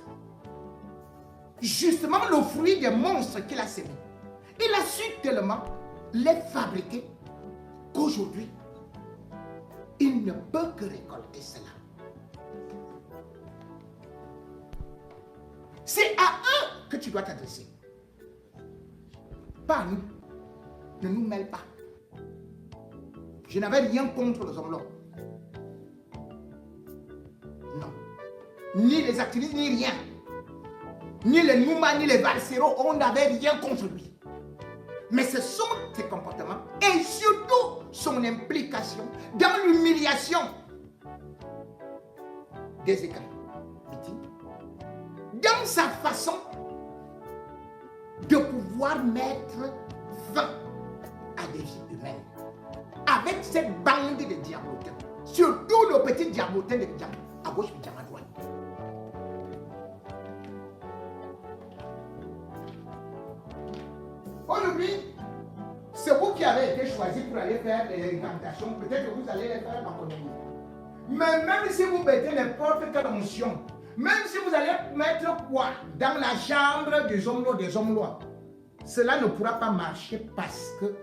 justement le fruit des monstres qu'il a sémés. Il a su tellement les fabriquer qu'aujourd'hui, il ne peut que récolter cela. C'est à eux que tu dois t'adresser. Pas à nous. Ne nous mêle pas. Je n'avais rien contre les hommes là. Non. Ni les activistes, ni rien. Ni les Nouma, ni les Valsero, on n'avait rien contre lui. Mais ce sont ses comportements et surtout son implication dans l'humiliation des écarts. Dans sa façon de pouvoir mettre fin à des vies humaines. Avec cette bande de diablotins. Surtout le petit diablotin de Diamant, à gauche et Diamant à droite. Aujourd'hui, c'est vous qui avez été choisi pour aller faire les incantations. Peut-être que vous allez les faire en économie. Mais même si vous mettez n'importe quelle onction, même si vous allez mettre quoi dans la chambre des hommes lois, cela ne pourra pas marcher parce que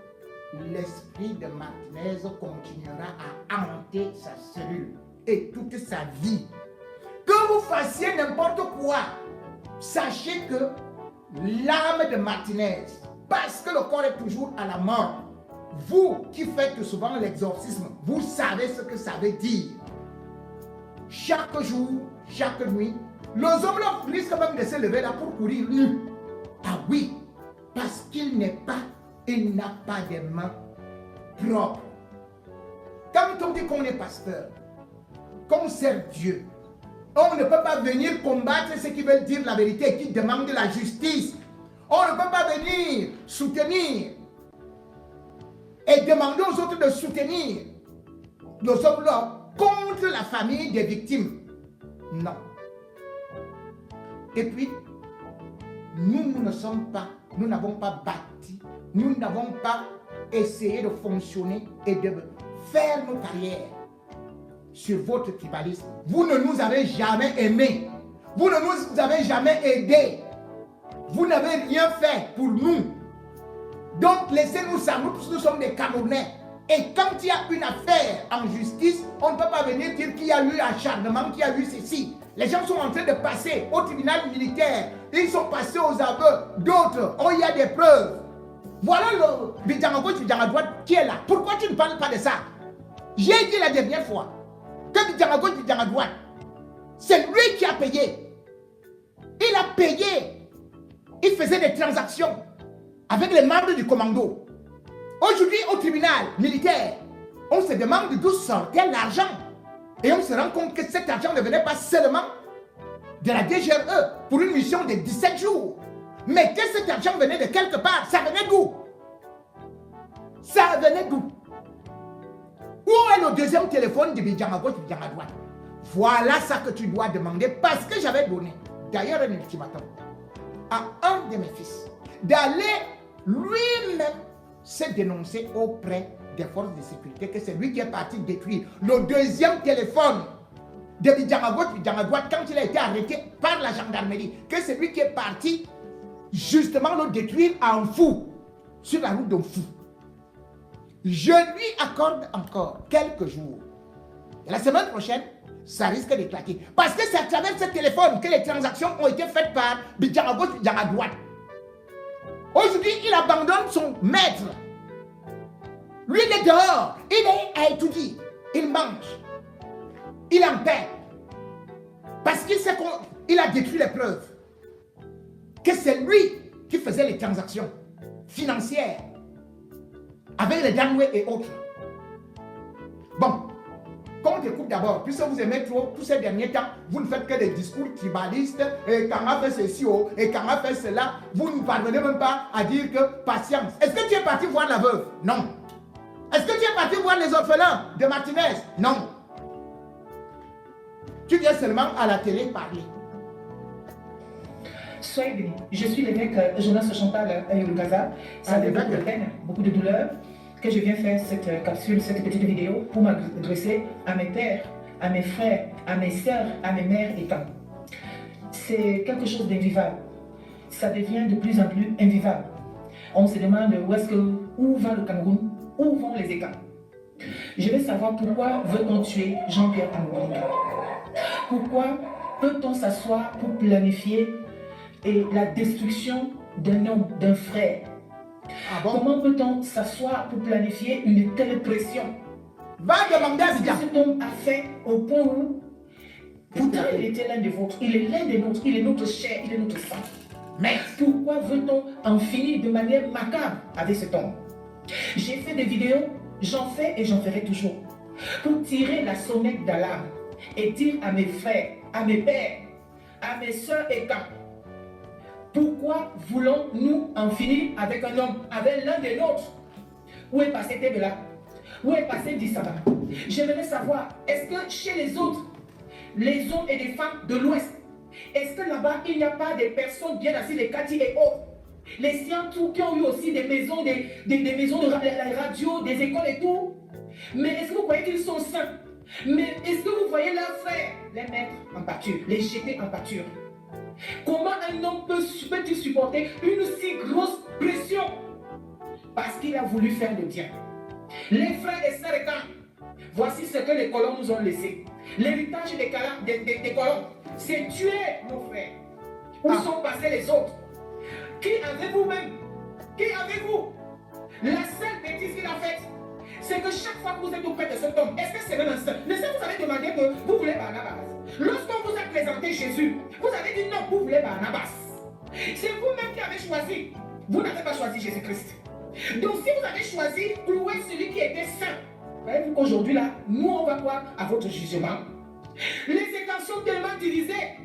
l'esprit de Martinez continuera à hanter sa cellule et toute sa vie. Que vous fassiez n'importe quoi, sachez que l'âme de Martinez, parce que le corps est toujours à la mort, vous qui faites souvent l'exorcisme, vous savez ce que ça veut dire. Chaque jour, chaque nuit, les hommes risquent même de se lever là pour courir nu. Ah oui, parce qu'il n'a pas de mains propres. Quand on dit qu'on est pasteur, qu'on sert Dieu, on ne peut pas venir combattre ceux qui veulent dire la vérité, qui demandent la justice. On ne peut pas venir soutenir et demander aux autres de soutenir nos hommes contre la famille des victimes. Non. Et puis, nous n'avons pas bâti, nous n'avons pas essayé de fonctionner et de faire nos carrières sur votre tribalisme. Vous ne nous avez jamais aimés. Vous ne nous avez jamais aidés. Vous n'avez rien fait pour nous. Donc, laissez-nous ça. Nous sommes des Camerounais. Et quand il y a une affaire en justice, on ne peut pas venir dire qu'il y a eu acharnement, qu'il y a eu ceci. Les gens sont en train de passer au tribunal militaire. Ils sont passés aux aveux. D'autres, il y a des preuves. Voilà le Bidjan à gauche, Bidjan à droite qui est là. Pourquoi tu ne parles pas de ça? J'ai dit la dernière fois que Bidjan à gauche, Bidjan à droite, c'est lui qui a payé. Il a payé. Il faisait des transactions avec les membres du commando. Aujourd'hui, au tribunal militaire, on se demande d'où sortait l'argent. Et on se rend compte que cet argent ne venait pas seulement de la DGRE pour une mission de 17 jours. Mais que cet argent venait de quelque part. Ça venait d'où? Ça venait d'où? Où est le deuxième téléphone de Bidjan à gauche, Bidjan à droite? Voilà ça que tu dois demander parce que j'avais donné d'ailleurs un ultimatum à un de mes fils d'aller lui-même se dénoncer auprès des forces de sécurité que c'est lui qui est parti détruire le deuxième téléphone de Bidjan à gauche, Bidjan à droite, quand il a été arrêté par la gendarmerie, que c'est lui qui est parti justement le détruire en fou, sur la route de fou. Je lui accorde encore quelques jours. Et la semaine prochaine, ça risque d'éclater. Parce que c'est à travers ce téléphone que les transactions ont été faites par Bidjan à gauche, Bidjan à droite. Aujourd'hui, il abandonne son maître. Lui, il est dehors. Il est à étudier. Il mange. Il est en paix. Parce qu'il sait qu'il a détruit les preuves. Que c'est lui qui faisait les transactions financières avec les Danoué et autres. Bon, qu'on découpe d'abord, puisque vous aimez trop, tous ces derniers temps, vous ne faites que des discours tribalistes, et quand on a fait ceci, et quand on a fait cela, vous ne parvenez même pas à dire que patience. Est-ce que tu es parti voir la veuve? Non. Est-ce que tu es parti voir les orphelins de Martinez? Non. Tu viens seulement à la télé parler. Soyez bénis. Je suis l'évêque Jonas Chantal Yolugaza. Ça fait beaucoup de peine, beaucoup de douleur que je viens faire cette capsule, cette petite vidéo pour m'adresser à mes pères, à mes frères, à mes sœurs, à mes mères et tantes. C'est quelque chose d'invivable. Ça devient de plus en plus invivable. On se demande où va le Cameroun, où vont les États. Je veux savoir pourquoi veut-on tuer Jean-Pierre Amourika. Pourquoi peut-on s'asseoir pour planifier la destruction d'un homme, d'un frère? Comment peut-on s'asseoir pour planifier une telle pression? Va demander à ce que cet homme a fait au point où, pourtant il était l'un des vôtres, il est l'un des nôtres, il est notre chair, il est notre sang. Mais pourquoi veut-on en finir de manière macabre avec cet homme? J'ai fait des vidéos, j'en fais et j'en ferai toujours, pour tirer la sonnette d'alarme et dire à mes frères, à mes pères, à mes soeurs et tantes, pourquoi voulons-nous en finir avec un homme, avec l'un des nôtres? Où est passé Tébela? Où est passé Dissaba? J'aimerais savoir, est-ce que chez les autres, les hommes et les femmes de l'Ouest, est-ce que là-bas, il n'y a pas des personnes bien assises, les Kati et autres, les Siantou qui ont eu aussi des maisons, des maisons de la radio, des écoles et tout? Mais est-ce que vous voyez qu'ils sont sains? Mais est-ce que vous voyez leurs frères les mettre en pâture, les jeter en pâture? Comment un homme peut-il supporter une si grosse pression? Parce qu'il a voulu faire le bien. Les frères et sœurs et tantes, voici ce que les colons nous ont laissé. L'héritage des colons, c'est tuer nos frères. Où sont passés les autres? Qui avez-vous même? Qui avez-vous? La seule bêtise qu'il a faite, c'est que chaque fois que vous êtes auprès de cet homme, est-ce que c'est même un saint? Mais ça, vous avez demandé que vous voulez Barnabas. Lorsqu'on vous a présenté Jésus, vous avez dit non, vous voulez Barnabas. C'est vous-même qui avez choisi. Vous n'avez pas choisi Jésus-Christ. Donc si vous avez choisi clouer celui qui était saint, voyez-vous qu'aujourd'hui là, nous on va voir à votre jugement. Les États sont tellement divisés.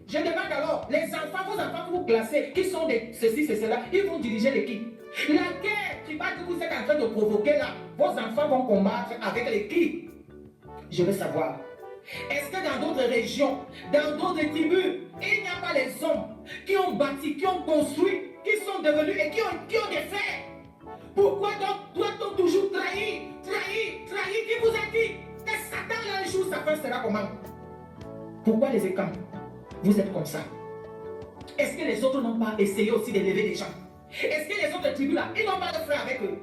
Je demande alors, les enfants, vos enfants que vous classez, qui sont des ceci, c'est cela, ils vont diriger l'équipe. La guerre tribale que vous êtes en train de provoquer là, vos enfants vont combattre avec l'équipe. Je veux savoir, est-ce que dans d'autres régions, dans d'autres tribus, il n'y a pas les hommes qui ont bâti, qui ont construit, qui sont devenus et qui ont des frères? Pourquoi donc doit-on toujours trahir? Qui vous a dit que Satan un jour sa fin sera comment? Pourquoi les écamps? Vous êtes comme ça. Est-ce que les autres n'ont pas essayé aussi d'élever des gens? Est-ce que les autres tribus là, ils n'ont pas de frères avec eux?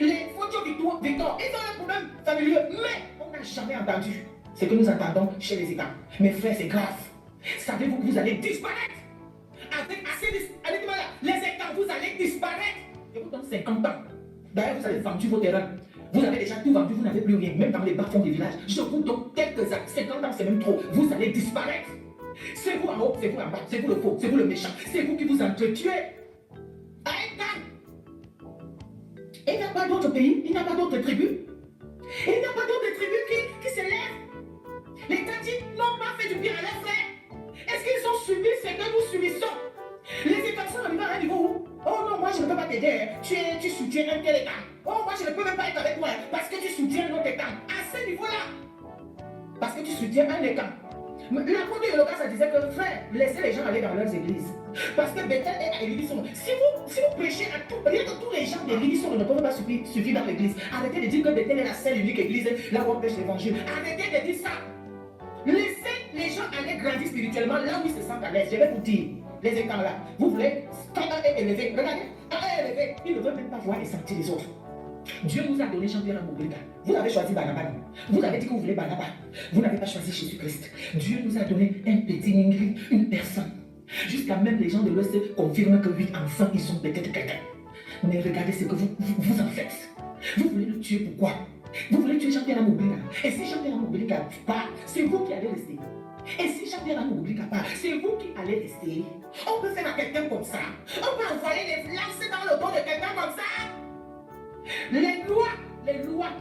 Les Fodio Victor, ils ont un problème familier, mais on n'a jamais entendu ce que nous entendons chez les États. Mes frères, c'est grave. Savez-vous que vous allez disparaître? Avec assez de... les États, vous allez disparaître. Je vous donne 50 ans. D'ailleurs, vous avez vendu vos terrains. Vous avez déjà tout vendu, vous n'avez plus rien, même dans les bas-fonds des villages. Je vous donne quelques années. 50 ans, c'est même trop. Vous allez disparaître. C'est vous en haut, c'est vous en bas, c'est vous le faux, c'est vous le méchant, c'est vous qui vous entretuez. Il n'y a pas d'autres pays, il n'y a pas d'autres tribus. Il n'y a pas d'autres tribus qui se lèvent. Les Tadjik n'ont pas fait du bien à leurs frères. Est-ce qu'ils ont subi ce que nous subissons? Les États sont arrivés à un niveau où, oh non, moi je ne peux pas t'aider, tu soutiens un tel État. Oh, moi je ne peux même pas être avec toi parce que tu soutiens un autre État. À ce niveau-là, parce que tu soutiens un État. L'apôtre de Yoka, ça disait que frère, laissez les gens aller dans leurs églises. Parce que Bethel est à l'église. Si vous prêchez à tout, rien que tous les gens de l'église ne peuvent pas suffire dans l'église. Arrêtez de dire que Bethel est la seule unique église là où on prêche l'évangile. Arrêtez de dire ça. Laissez les gens aller grandir spirituellement là où ils se sentent à l'aise. Je vais vous dire, les écarts là, vous voulez, quand un est élevé, regardez, un est élevé, il ne veut même pas voir et sentir les autres. Dieu nous a donné Jean-Pierre Amourika. Vous avez choisi Barnabas. Vous avez dit que vous voulez Barnabas. Vous n'avez pas choisi Jésus-Christ. Dieu nous a donné un petit Ingrid, une personne. Jusqu'à même les gens de l'Ouest confirment que 8 enfants, ils sont peut-être quelqu'un. Mais regardez ce que vous en faites. Vous voulez le tuer pourquoi? Vous voulez tuer Jean-Pierre Amourika. Et si Jean-Pierre Amourika part, c'est vous qui allez rester. Et si Jean-Pierre Amourika part, c'est vous qui allez rester. On peut faire à quelqu'un comme ça. On peut envoyer des lancer dans le dos de quelqu'un comme ça.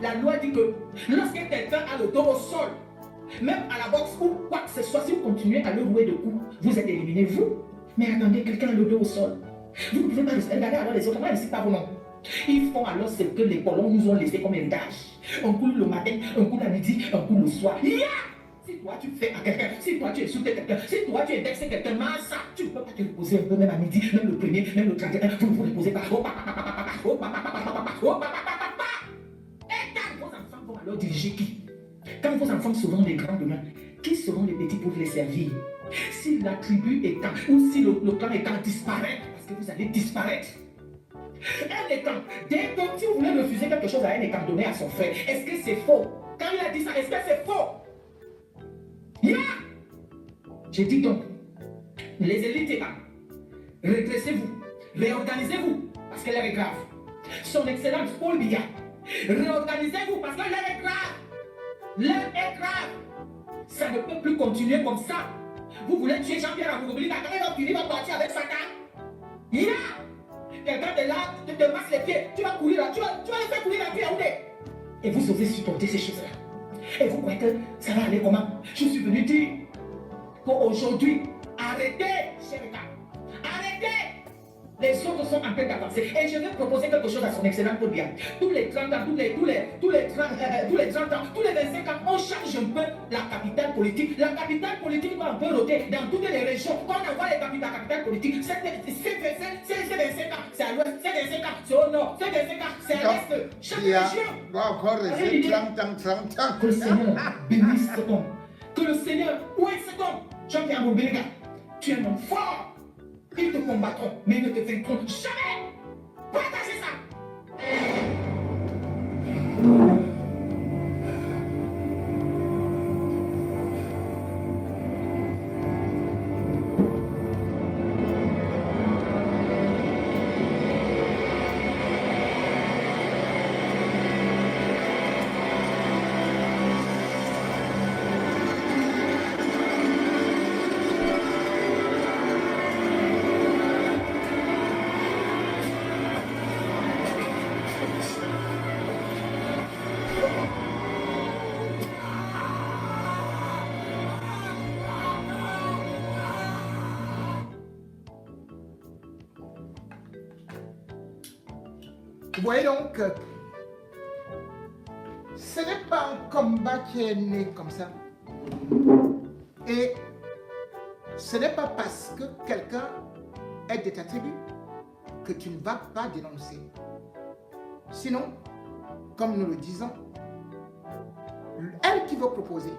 La loi dit que lorsque quelqu'un a le dos au sol, même à la boxe ou quoi que ce soit, si vous continuez à le rouer de coups, vous êtes éliminé, vous. Mais attendez, quelqu'un a le dos au sol. Vous ne pouvez pas regarder alors les autres, moi je ne sais pas vos noms. Ils font alors ce que les colons nous ont laissé comme héritage. Un coup le matin, un coup à midi, un coup le soir. Yeah! Si toi tu fais à quelqu'un, si toi tu insultes quelqu'un, si toi tu indexes quelqu'un, ça, tu ne peux pas te reposer un peu même à midi, même le premier, même le 31, vous ne vous reposez pas. Et quand vos enfants vont alors diriger qui? Quand vos enfants seront les grands demain, qui seront les petits pour les servir? Si la tribu est quand, ou si le clan est quand disparaît, parce que vous allez disparaître. Un étant, dès que si vous voulez refuser quelque chose à un étant donné à son frère, est-ce que c'est faux? Quand il a dit ça, est-ce que c'est faux? Yeah! J'ai dit donc, les élites étant, redressez-vous, réorganisez-vous, parce que l'heure est grave. Son Excellence Paul Biya, réorganisez-vous, parce que l'heure est grave. L'heure est grave. Ça ne peut plus continuer comme ça. Vous voulez tuer Jean-Pierre Amourika, quand il va finir, il va partir avec Satan. Yeah! Quelqu'un de là, te masse les pieds, tu vas courir là, tu vas le faire courir la vie à où est? Et vous osez supporter ces choses-là. Et vous croyez que ça va aller comment? Je suis venu dire qu'aujourd'hui, arrêtez, cher État, arrêtez. Les autres sont en train d'avancer. Et je vais proposer quelque chose à son excellent Paul Biya. Tous les 30 ans, tous les 30 ans, tous les 25 ans, on change un peu la capitale politique. La capitale politique va un peu roter dans toutes les régions. Quand on envoie la capitale politique, c'est 25 ans, c'est à l'ouest, c'est 25 ans, c'est au nord, c'est 25 ans, c'est à l'est. Chaque région va encore rester 30 ans. Que le Seigneur bénisse cet homme. Que le Seigneur, où est cet homme? Jean-Pierre Amourika, tu es un homme fort. Ils te combattront, mais ils ne te vaincront jamais. Partagez ça. Vous voyez donc, ce n'est pas un combat qui est né comme ça. Et ce n'est pas parce que quelqu'un est de ta tribu que tu ne vas pas dénoncer. Sinon, comme nous le disons, elle qui veut proposer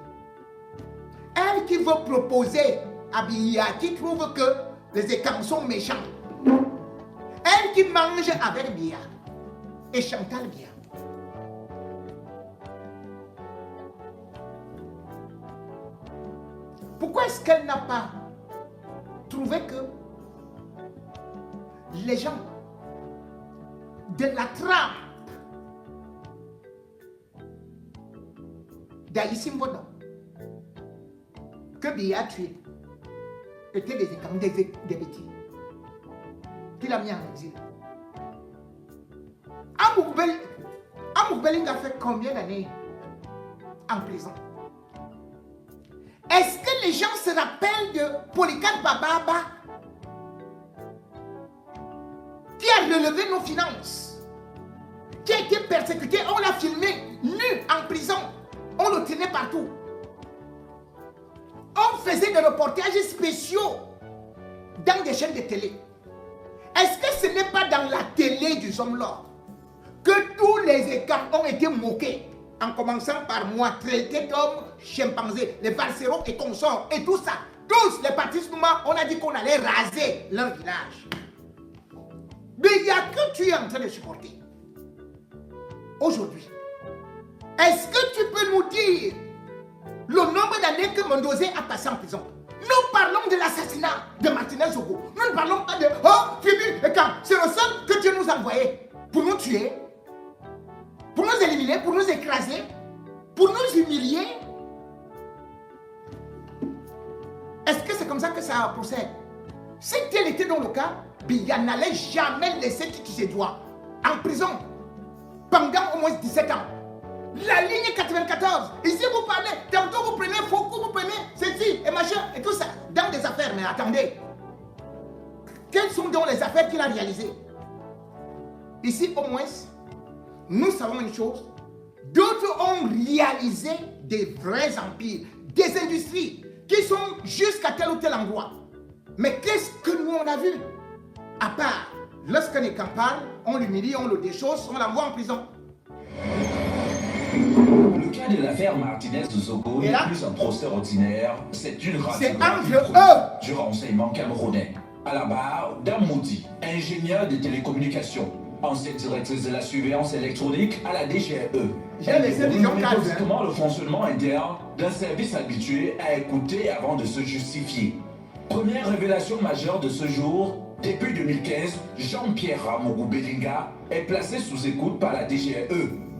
à Biya, qui trouve que les écarts sont méchants, elle qui mange avec Biya, et Chantal Biya. Pourquoi est-ce qu'elle n'a pas trouvé que les gens de la trame d'Aïssim Bono, que Biya a tué, étaient des bêtises, qu'il a mis en exil? Amourbeling a fait combien d'années en prison? Est-ce que les gens se rappellent de Polycarpe Bababa qui a relevé nos finances, qui a été persécuté, on l'a filmé nu en prison, on le tenait partout. On faisait des reportages spéciaux dans des chaînes de télé. Est-ce que ce n'est pas dans la télé du Zomlor que tous les écarts ont été moqués, en commençant par moi, traités comme chimpanzés, les valseros et consorts, et tout ça. Tous les partis noirs, on a dit qu'on allait raser leur village. Mais il y a que tu es en train de supporter. Aujourd'hui, est-ce que tu peux nous dire le nombre d'années que Mondosé a passé en prison? Nous parlons de l'assassinat de Martinez Zogo. Nous ne parlons pas de oh, Fibi et Kam. C'est le seul que Dieu nous a envoyé pour nous tuer, pour nous éliminer, pour nous écraser, pour nous humilier. Est-ce que c'est comme ça que ça procède? Si tel était dans le cas, Biya n'allait jamais laisser Titi Sédoua en prison pendant au moins 17 ans. La ligne 94, ici vous parlez, tantôt vous prenez Foucault, vous prenez ceci et machin et tout ça, dans des affaires. Mais attendez, quelles sont donc les affaires qu'il a réalisées? Ici au moins, nous savons une chose, d'autres ont réalisé des vrais empires, des industries qui sont jusqu'à tel ou tel endroit. Mais qu'est-ce que nous on a vu? À part, lorsqu'un écran parle, on l'humilie, on le déchausse, on l'envoie en prison. Le cas de l'affaire Martinez de Zogo n'est plus un procès ordinaire, c'est une radiographie du renseignement camerounais. À la barre, Dame Moudi, ingénieure de télécommunications, ancienne directrice de la surveillance électronique à la DGE. Elle découvre méthodiquement le fonctionnement interne d'un service habitué à écouter avant de se justifier. Première révélation majeure de ce jour, début 2015, Jean-Pierre Ramougou Belinga est placé sous écoute par la DGE.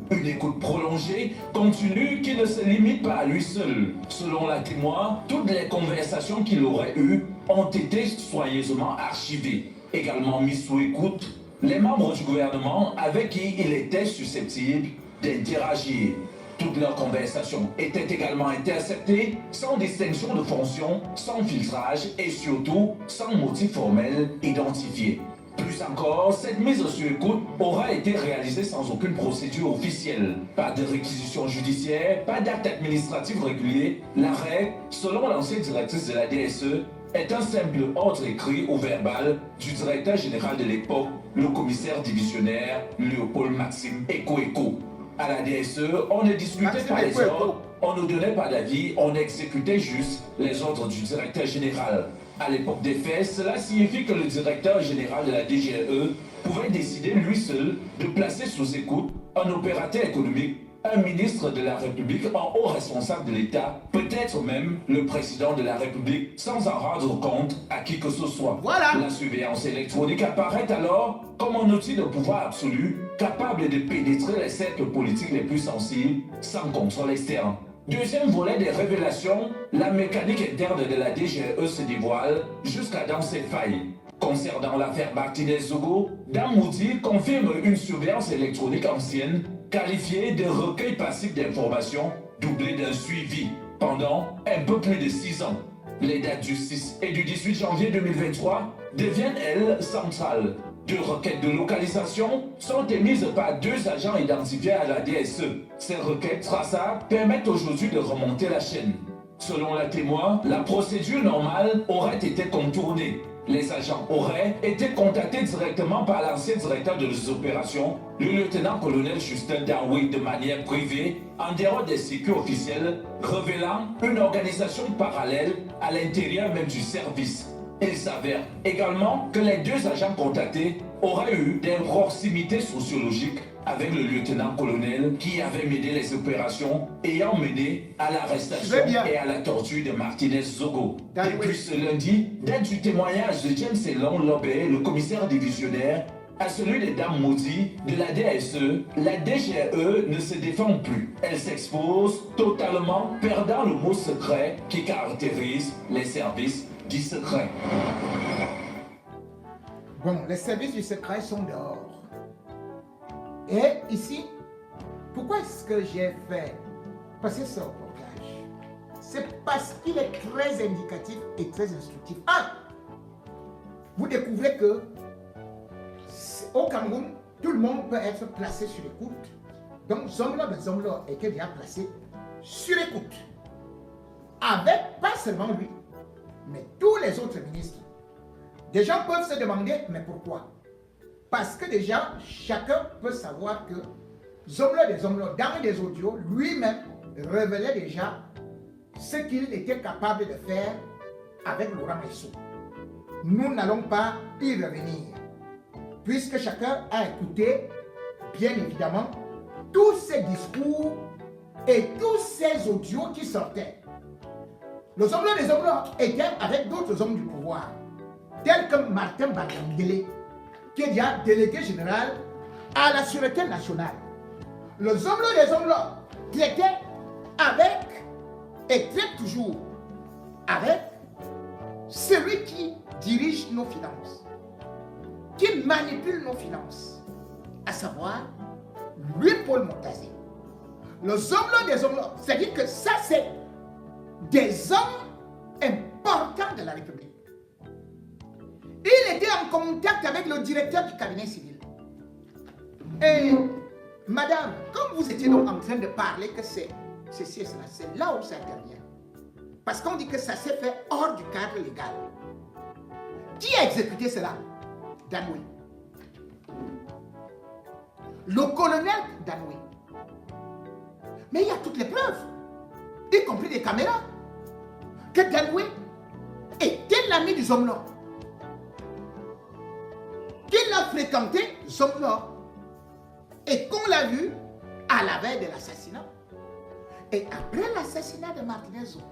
Une écoute prolongée, continue, qui ne se limite pas à lui seul. Selon la témoin, toutes les conversations qu'il aurait eues ont été soigneusement archivées. Également mis sous écoute, les membres du gouvernement avec qui il était susceptible d'interagir. Toutes leurs conversations étaient également interceptées, sans distinction de fonction, sans filtrage et surtout sans motif formel identifié. Plus encore, cette mise sur écoute aura été réalisée sans aucune procédure officielle. Pas de réquisition judiciaire, pas d'acte administratif régulier. La règle, selon l'ancienne directrice de la DSE, est un simple ordre écrit ou verbal du directeur général de l'époque, le commissaire divisionnaire Léopold Maxime Eko. À la DSE, on ne discutait pas les ordres, on ne donnait pas d'avis, on exécutait juste les ordres du directeur général. À l'époque des faits, cela signifie que le directeur général de la DGE pouvait décider lui seul de placer sous écoute un opérateur économique, un ministre de la République, un haut responsable de l'État, peut-être même le président de la République, sans en rendre compte à qui que ce soit. Voilà. La surveillance électronique apparaît alors comme un outil de pouvoir absolu, capable de pénétrer les cercles politiques les plus sensibles, sans contrôle externe. Deuxième volet des révélations, la mécanique interne de la DGE se dévoile jusqu'à dans ses failles. Concernant l'affaire Martinez Zogo, Dame Moudi confirme une surveillance électronique ancienne, qualifiée de recueil passif d'informations, doublé d'un suivi, pendant un peu plus de 6 ans. Les dates du 6 et du 18 janvier 2023 deviennent, elles, centrales. 2 requêtes de localisation sont émises par 2 agents identifiés à la DSE. Ces requêtes traçables permettent aujourd'hui de remonter la chaîne. Selon la témoin, la procédure normale aurait été contournée. Les agents auraient été contactés directement par l'ancien directeur de les opérations, le lieutenant-colonel Justin Darwick, de manière privée, en dehors des circuits officiels, révélant une organisation parallèle à l'intérieur même du service. Il s'avère également que les 2 agents contactés auraient eu des proximités sociologiques avec le lieutenant-colonel qui avait mené les opérations ayant mené à l'arrestation et à la torture de Martinez Zogo. Depuis ce lundi, date du témoignage de James Elon Lobé, le commissaire divisionnaire, à celui de Dame Moudi de la DSE, la DGE ne se défend plus. Elle s'expose totalement, perdant le mot secret qui caractérise les services du secret. Bon, les services du secret sont dehors. Et ici, pourquoi est-ce que j'ai fait passer ce reportage? C'est parce qu'il est très indicatif et très instructif. 1. Vous découvrez que au Cameroun, tout le monde peut être placé sur écoute. Donc, Zomlor était déjà placé sur écoute. Avec pas seulement lui, mais tous les autres ministres. Des gens peuvent se demander, mais pourquoi? Parce que déjà, chacun peut savoir que Zomlo, dans des audios, lui-même révélait déjà ce qu'il était capable de faire avec Laurent Messou. Nous n'allons pas y revenir, puisque chacun a écouté, bien évidemment, tous ces discours et tous ces audios qui sortaient. Le Zomlo des Zomlo était avec d'autres hommes du pouvoir, tels que Martin Bangangele, qui est déjà délégué général à la Sûreté nationale. Le Zomlo des Zomlo traitait avec, et traite toujours, avec celui qui dirige nos finances, qui manipule nos finances, à savoir lui, Paul Montazé. Le Zomlo des Zomlo, c'est-à-dire que ça, c'est des hommes importants de la République. Il était en contact avec le directeur du cabinet civil. Et madame, comme vous étiez donc en train de parler que c'est ceci et cela, c'est là où ça intervient. Parce qu'on dit que ça s'est fait hors du cadre légal. Qui a exécuté cela? Danoué. Le colonel Danoué. Mais il y a toutes les preuves, y compris des caméras, que Danoué était l'ami du Zomlo. Qu'il a fréquenté Zomlo et qu'on l'a vu à la veille de l'assassinat. Et après l'assassinat de Martinez Zomlo.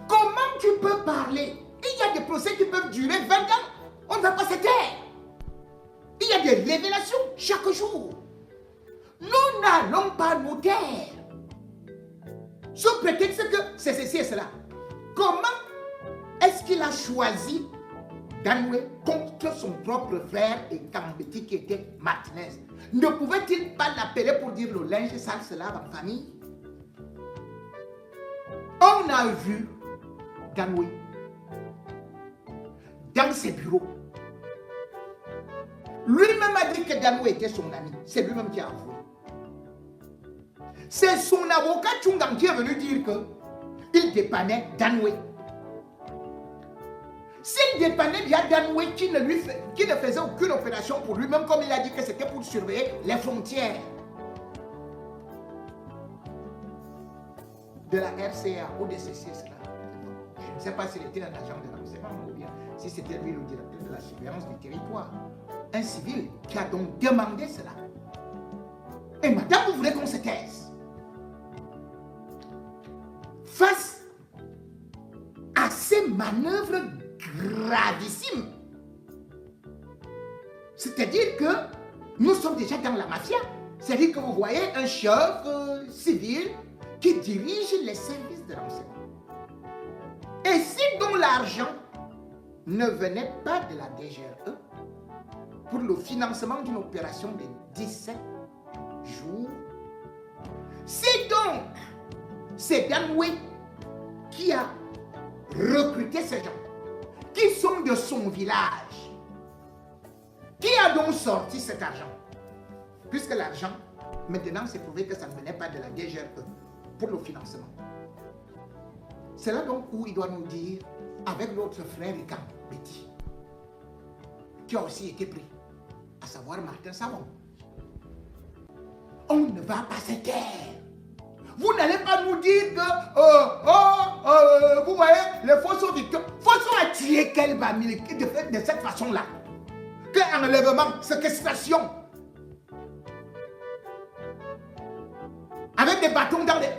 Comment tu peux parler? Il y a des procès qui peuvent durer 20 ans. On ne va pas se taire. Il y a des révélations chaque jour. Nous n'allons pas nous taire. Sous prétexte que c'est ceci et cela. Comment est-ce qu'il a choisi Danoué contre son propre frère et Kambeti qui était Martinez? Ne pouvait-il pas l'appeler pour dire le linge sale se lave en famille? On a vu Danoué dans ses bureaux. Lui-même a dit que Danoué était son ami. C'est lui-même qui a avoué. C'est son avocat Tchungang qui est venu dire qu'il dépannait Danoué. S'il dépannait bien Danoué qui ne faisait aucune opération pour lui-même, comme il a dit que c'était pour surveiller les frontières de la RCA ou de ceci et cela. Je ne sais pas s'il était un agent de renseignement ou bien si c'était lui le directeur de la surveillance du territoire. Un civil qui a donc demandé cela. Et madame, vous voulez qu'on se taise? Face à ces manœuvres gravissimes. C'est-à-dire que nous sommes déjà dans la mafia. C'est-à-dire que vous voyez un chef civil qui dirige les services de renseignement. Et si donc l'argent ne venait pas de la DGRE pour le financement d'une opération de 17 jours, si donc c'est Danoué qui a recruté ces gens, qui sont de son village, qui a donc sorti cet argent? Puisque l'argent, maintenant, c'est prouvé que ça ne venait pas de la DGRE pour le financement. C'est là donc où il doit nous dire, avec l'autre frère Rican Betty, qui a aussi été pris, à savoir Martin Savon. On ne va pas se taire. Vous n'allez pas nous dire que, vous voyez, les Fosso Victor, Fosso a tué quel Bamilé de cette façon-là? Qu'un enlèvement, séquestration, avec des bâtons dans les...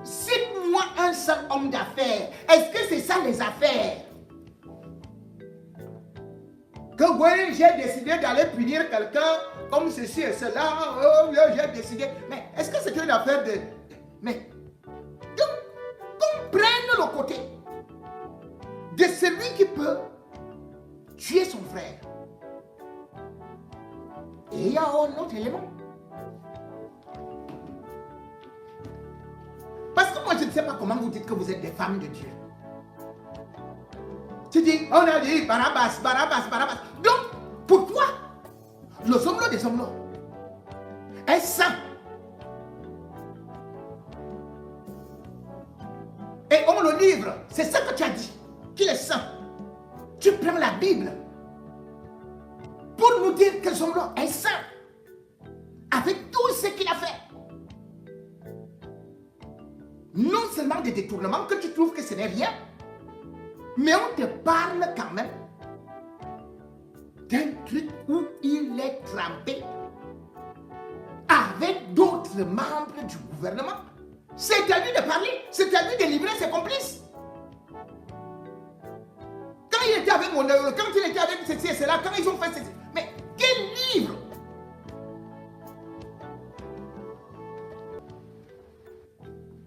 Cite-moi un seul homme d'affaires. Est-ce que c'est ça les affaires? Que oui, j'ai décidé d'aller punir quelqu'un comme ceci et cela. Oh, j'ai décidé. Mais est-ce que c'est une affaire de... Mais qu'on prenne le côté de celui qui peut tuer son frère. Et il y a un autre élément. Parce que moi, je ne sais pas comment vous dites que vous êtes des femmes de Dieu. Tu dis, on a dit Barabbas, Barabbas, Barabbas. Donc, pour toi, le Zomlo des Zomlo est saint. Et on le livre. C'est ça que tu as dit, qu'il est saint. Tu prends la Bible pour nous dire que Zomlo est saint. Avec tout ce qu'il a fait. Non seulement des détournements que tu trouves que ce n'est rien, mais on te parle quand même d'un truc où il est trempé avec d'autres membres du gouvernement. C'est à lui de parler, c'est à lui de livrer ses complices. Quand il était avec quand il était avec ceci et cela, quand ils ont fait ceci, mais quel livre?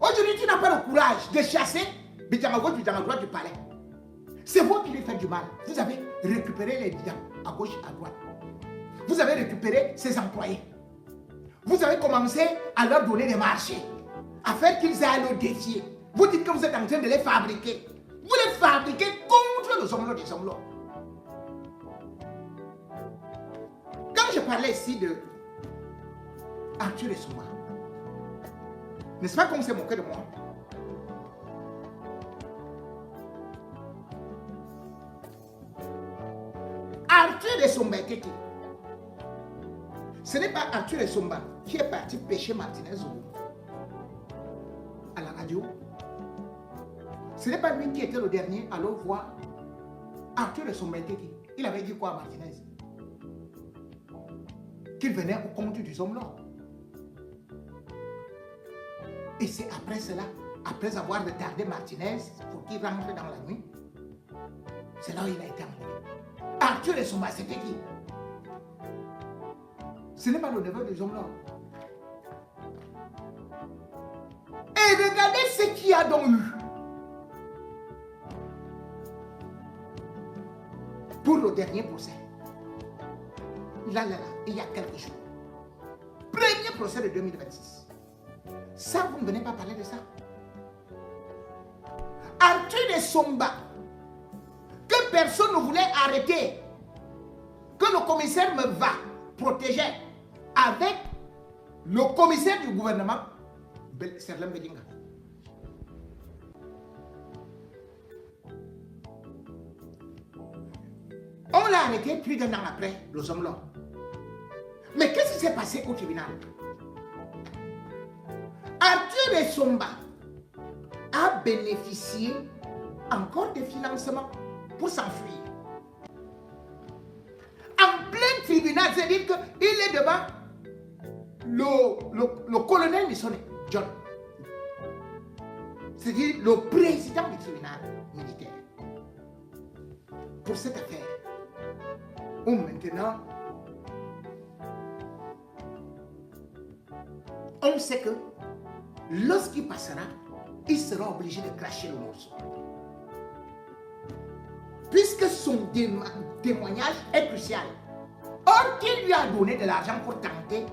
Aujourd'hui, tu n'as pas le courage de chasser Bitanga gauche, Bitanga droite du palais. C'est vous qui lui faites du mal. Vous avez récupéré les bidons à gauche, à droite. Vous avez récupéré ses employés. Vous avez commencé à leur donner des marchés, à faire qu'ils aillent le défier. Vous dites que vous êtes en train de les fabriquer. Vous les fabriquez contre le Zomlo des Zomlo. Quand je parlais ici de Arthur Essomba, n'est-ce pas qu'on s'est moqué de moi? Arthur Essomba était qui? Ce n'est pas Arthur Essomba qui est parti pêcher Martinez à la radio. Ce n'est pas lui qui était le dernier à le voir. Arthur Essomba était qui? Il avait dit quoi à Martinez? Qu'il venait au compte du Zomlo. Et c'est après cela, après avoir retardé Martinez pour qu'il rentre dans la nuit, c'est là où il a été emmené. Arthur Essomba, c'était qui? Ce n'est pas le neveu de Zomlo. Et regardez ce qu'il y a donc eu. Pour le dernier procès. Là, il y a quelques jours. Premier procès de 2026. Ça, vous ne venez pas parler de ça. Arthur Essomba, que personne ne voulait arrêter, que le commissaire me va protéger avec le commissaire du gouvernement, Serlem Bedinga. On l'a arrêté plus d'un an après, le Zomlo. Mais qu'est-ce qui s'est passé au tribunal? Arthur Essomba a bénéficié encore de financements pour s'enfuir. En plein tribunal, c'est-à-dire qu'il est devant le colonel Missone, John. C'est-à-dire le président du tribunal militaire. Pour cette affaire, où maintenant, on sait que lorsqu'il passera, il sera obligé de cracher le morceau. Puisque son témoignage est crucial. Or, qui lui a donné de l'argent pour tenter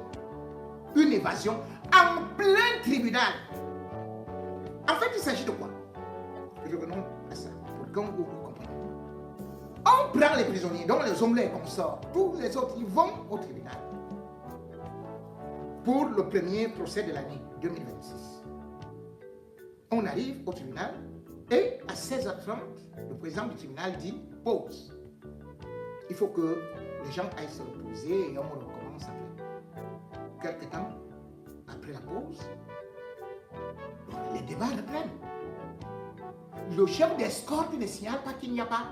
une évasion en plein tribunal? En fait, il s'agit de quoi? Revenons à ça, pour que vous compreniez. On prend les prisonniers, dont les hommes les consorts, tous les autres, ils vont au tribunal pour le premier procès de l'année 2026. On arrive au tribunal et à 16h30, le président du tribunal dit pause. Il faut que les gens aillent se reposer et on recommence après. Quelque temps après la pause, les débats reprennent. Le chef d'escorte ne signale pas qu'il n'y a pas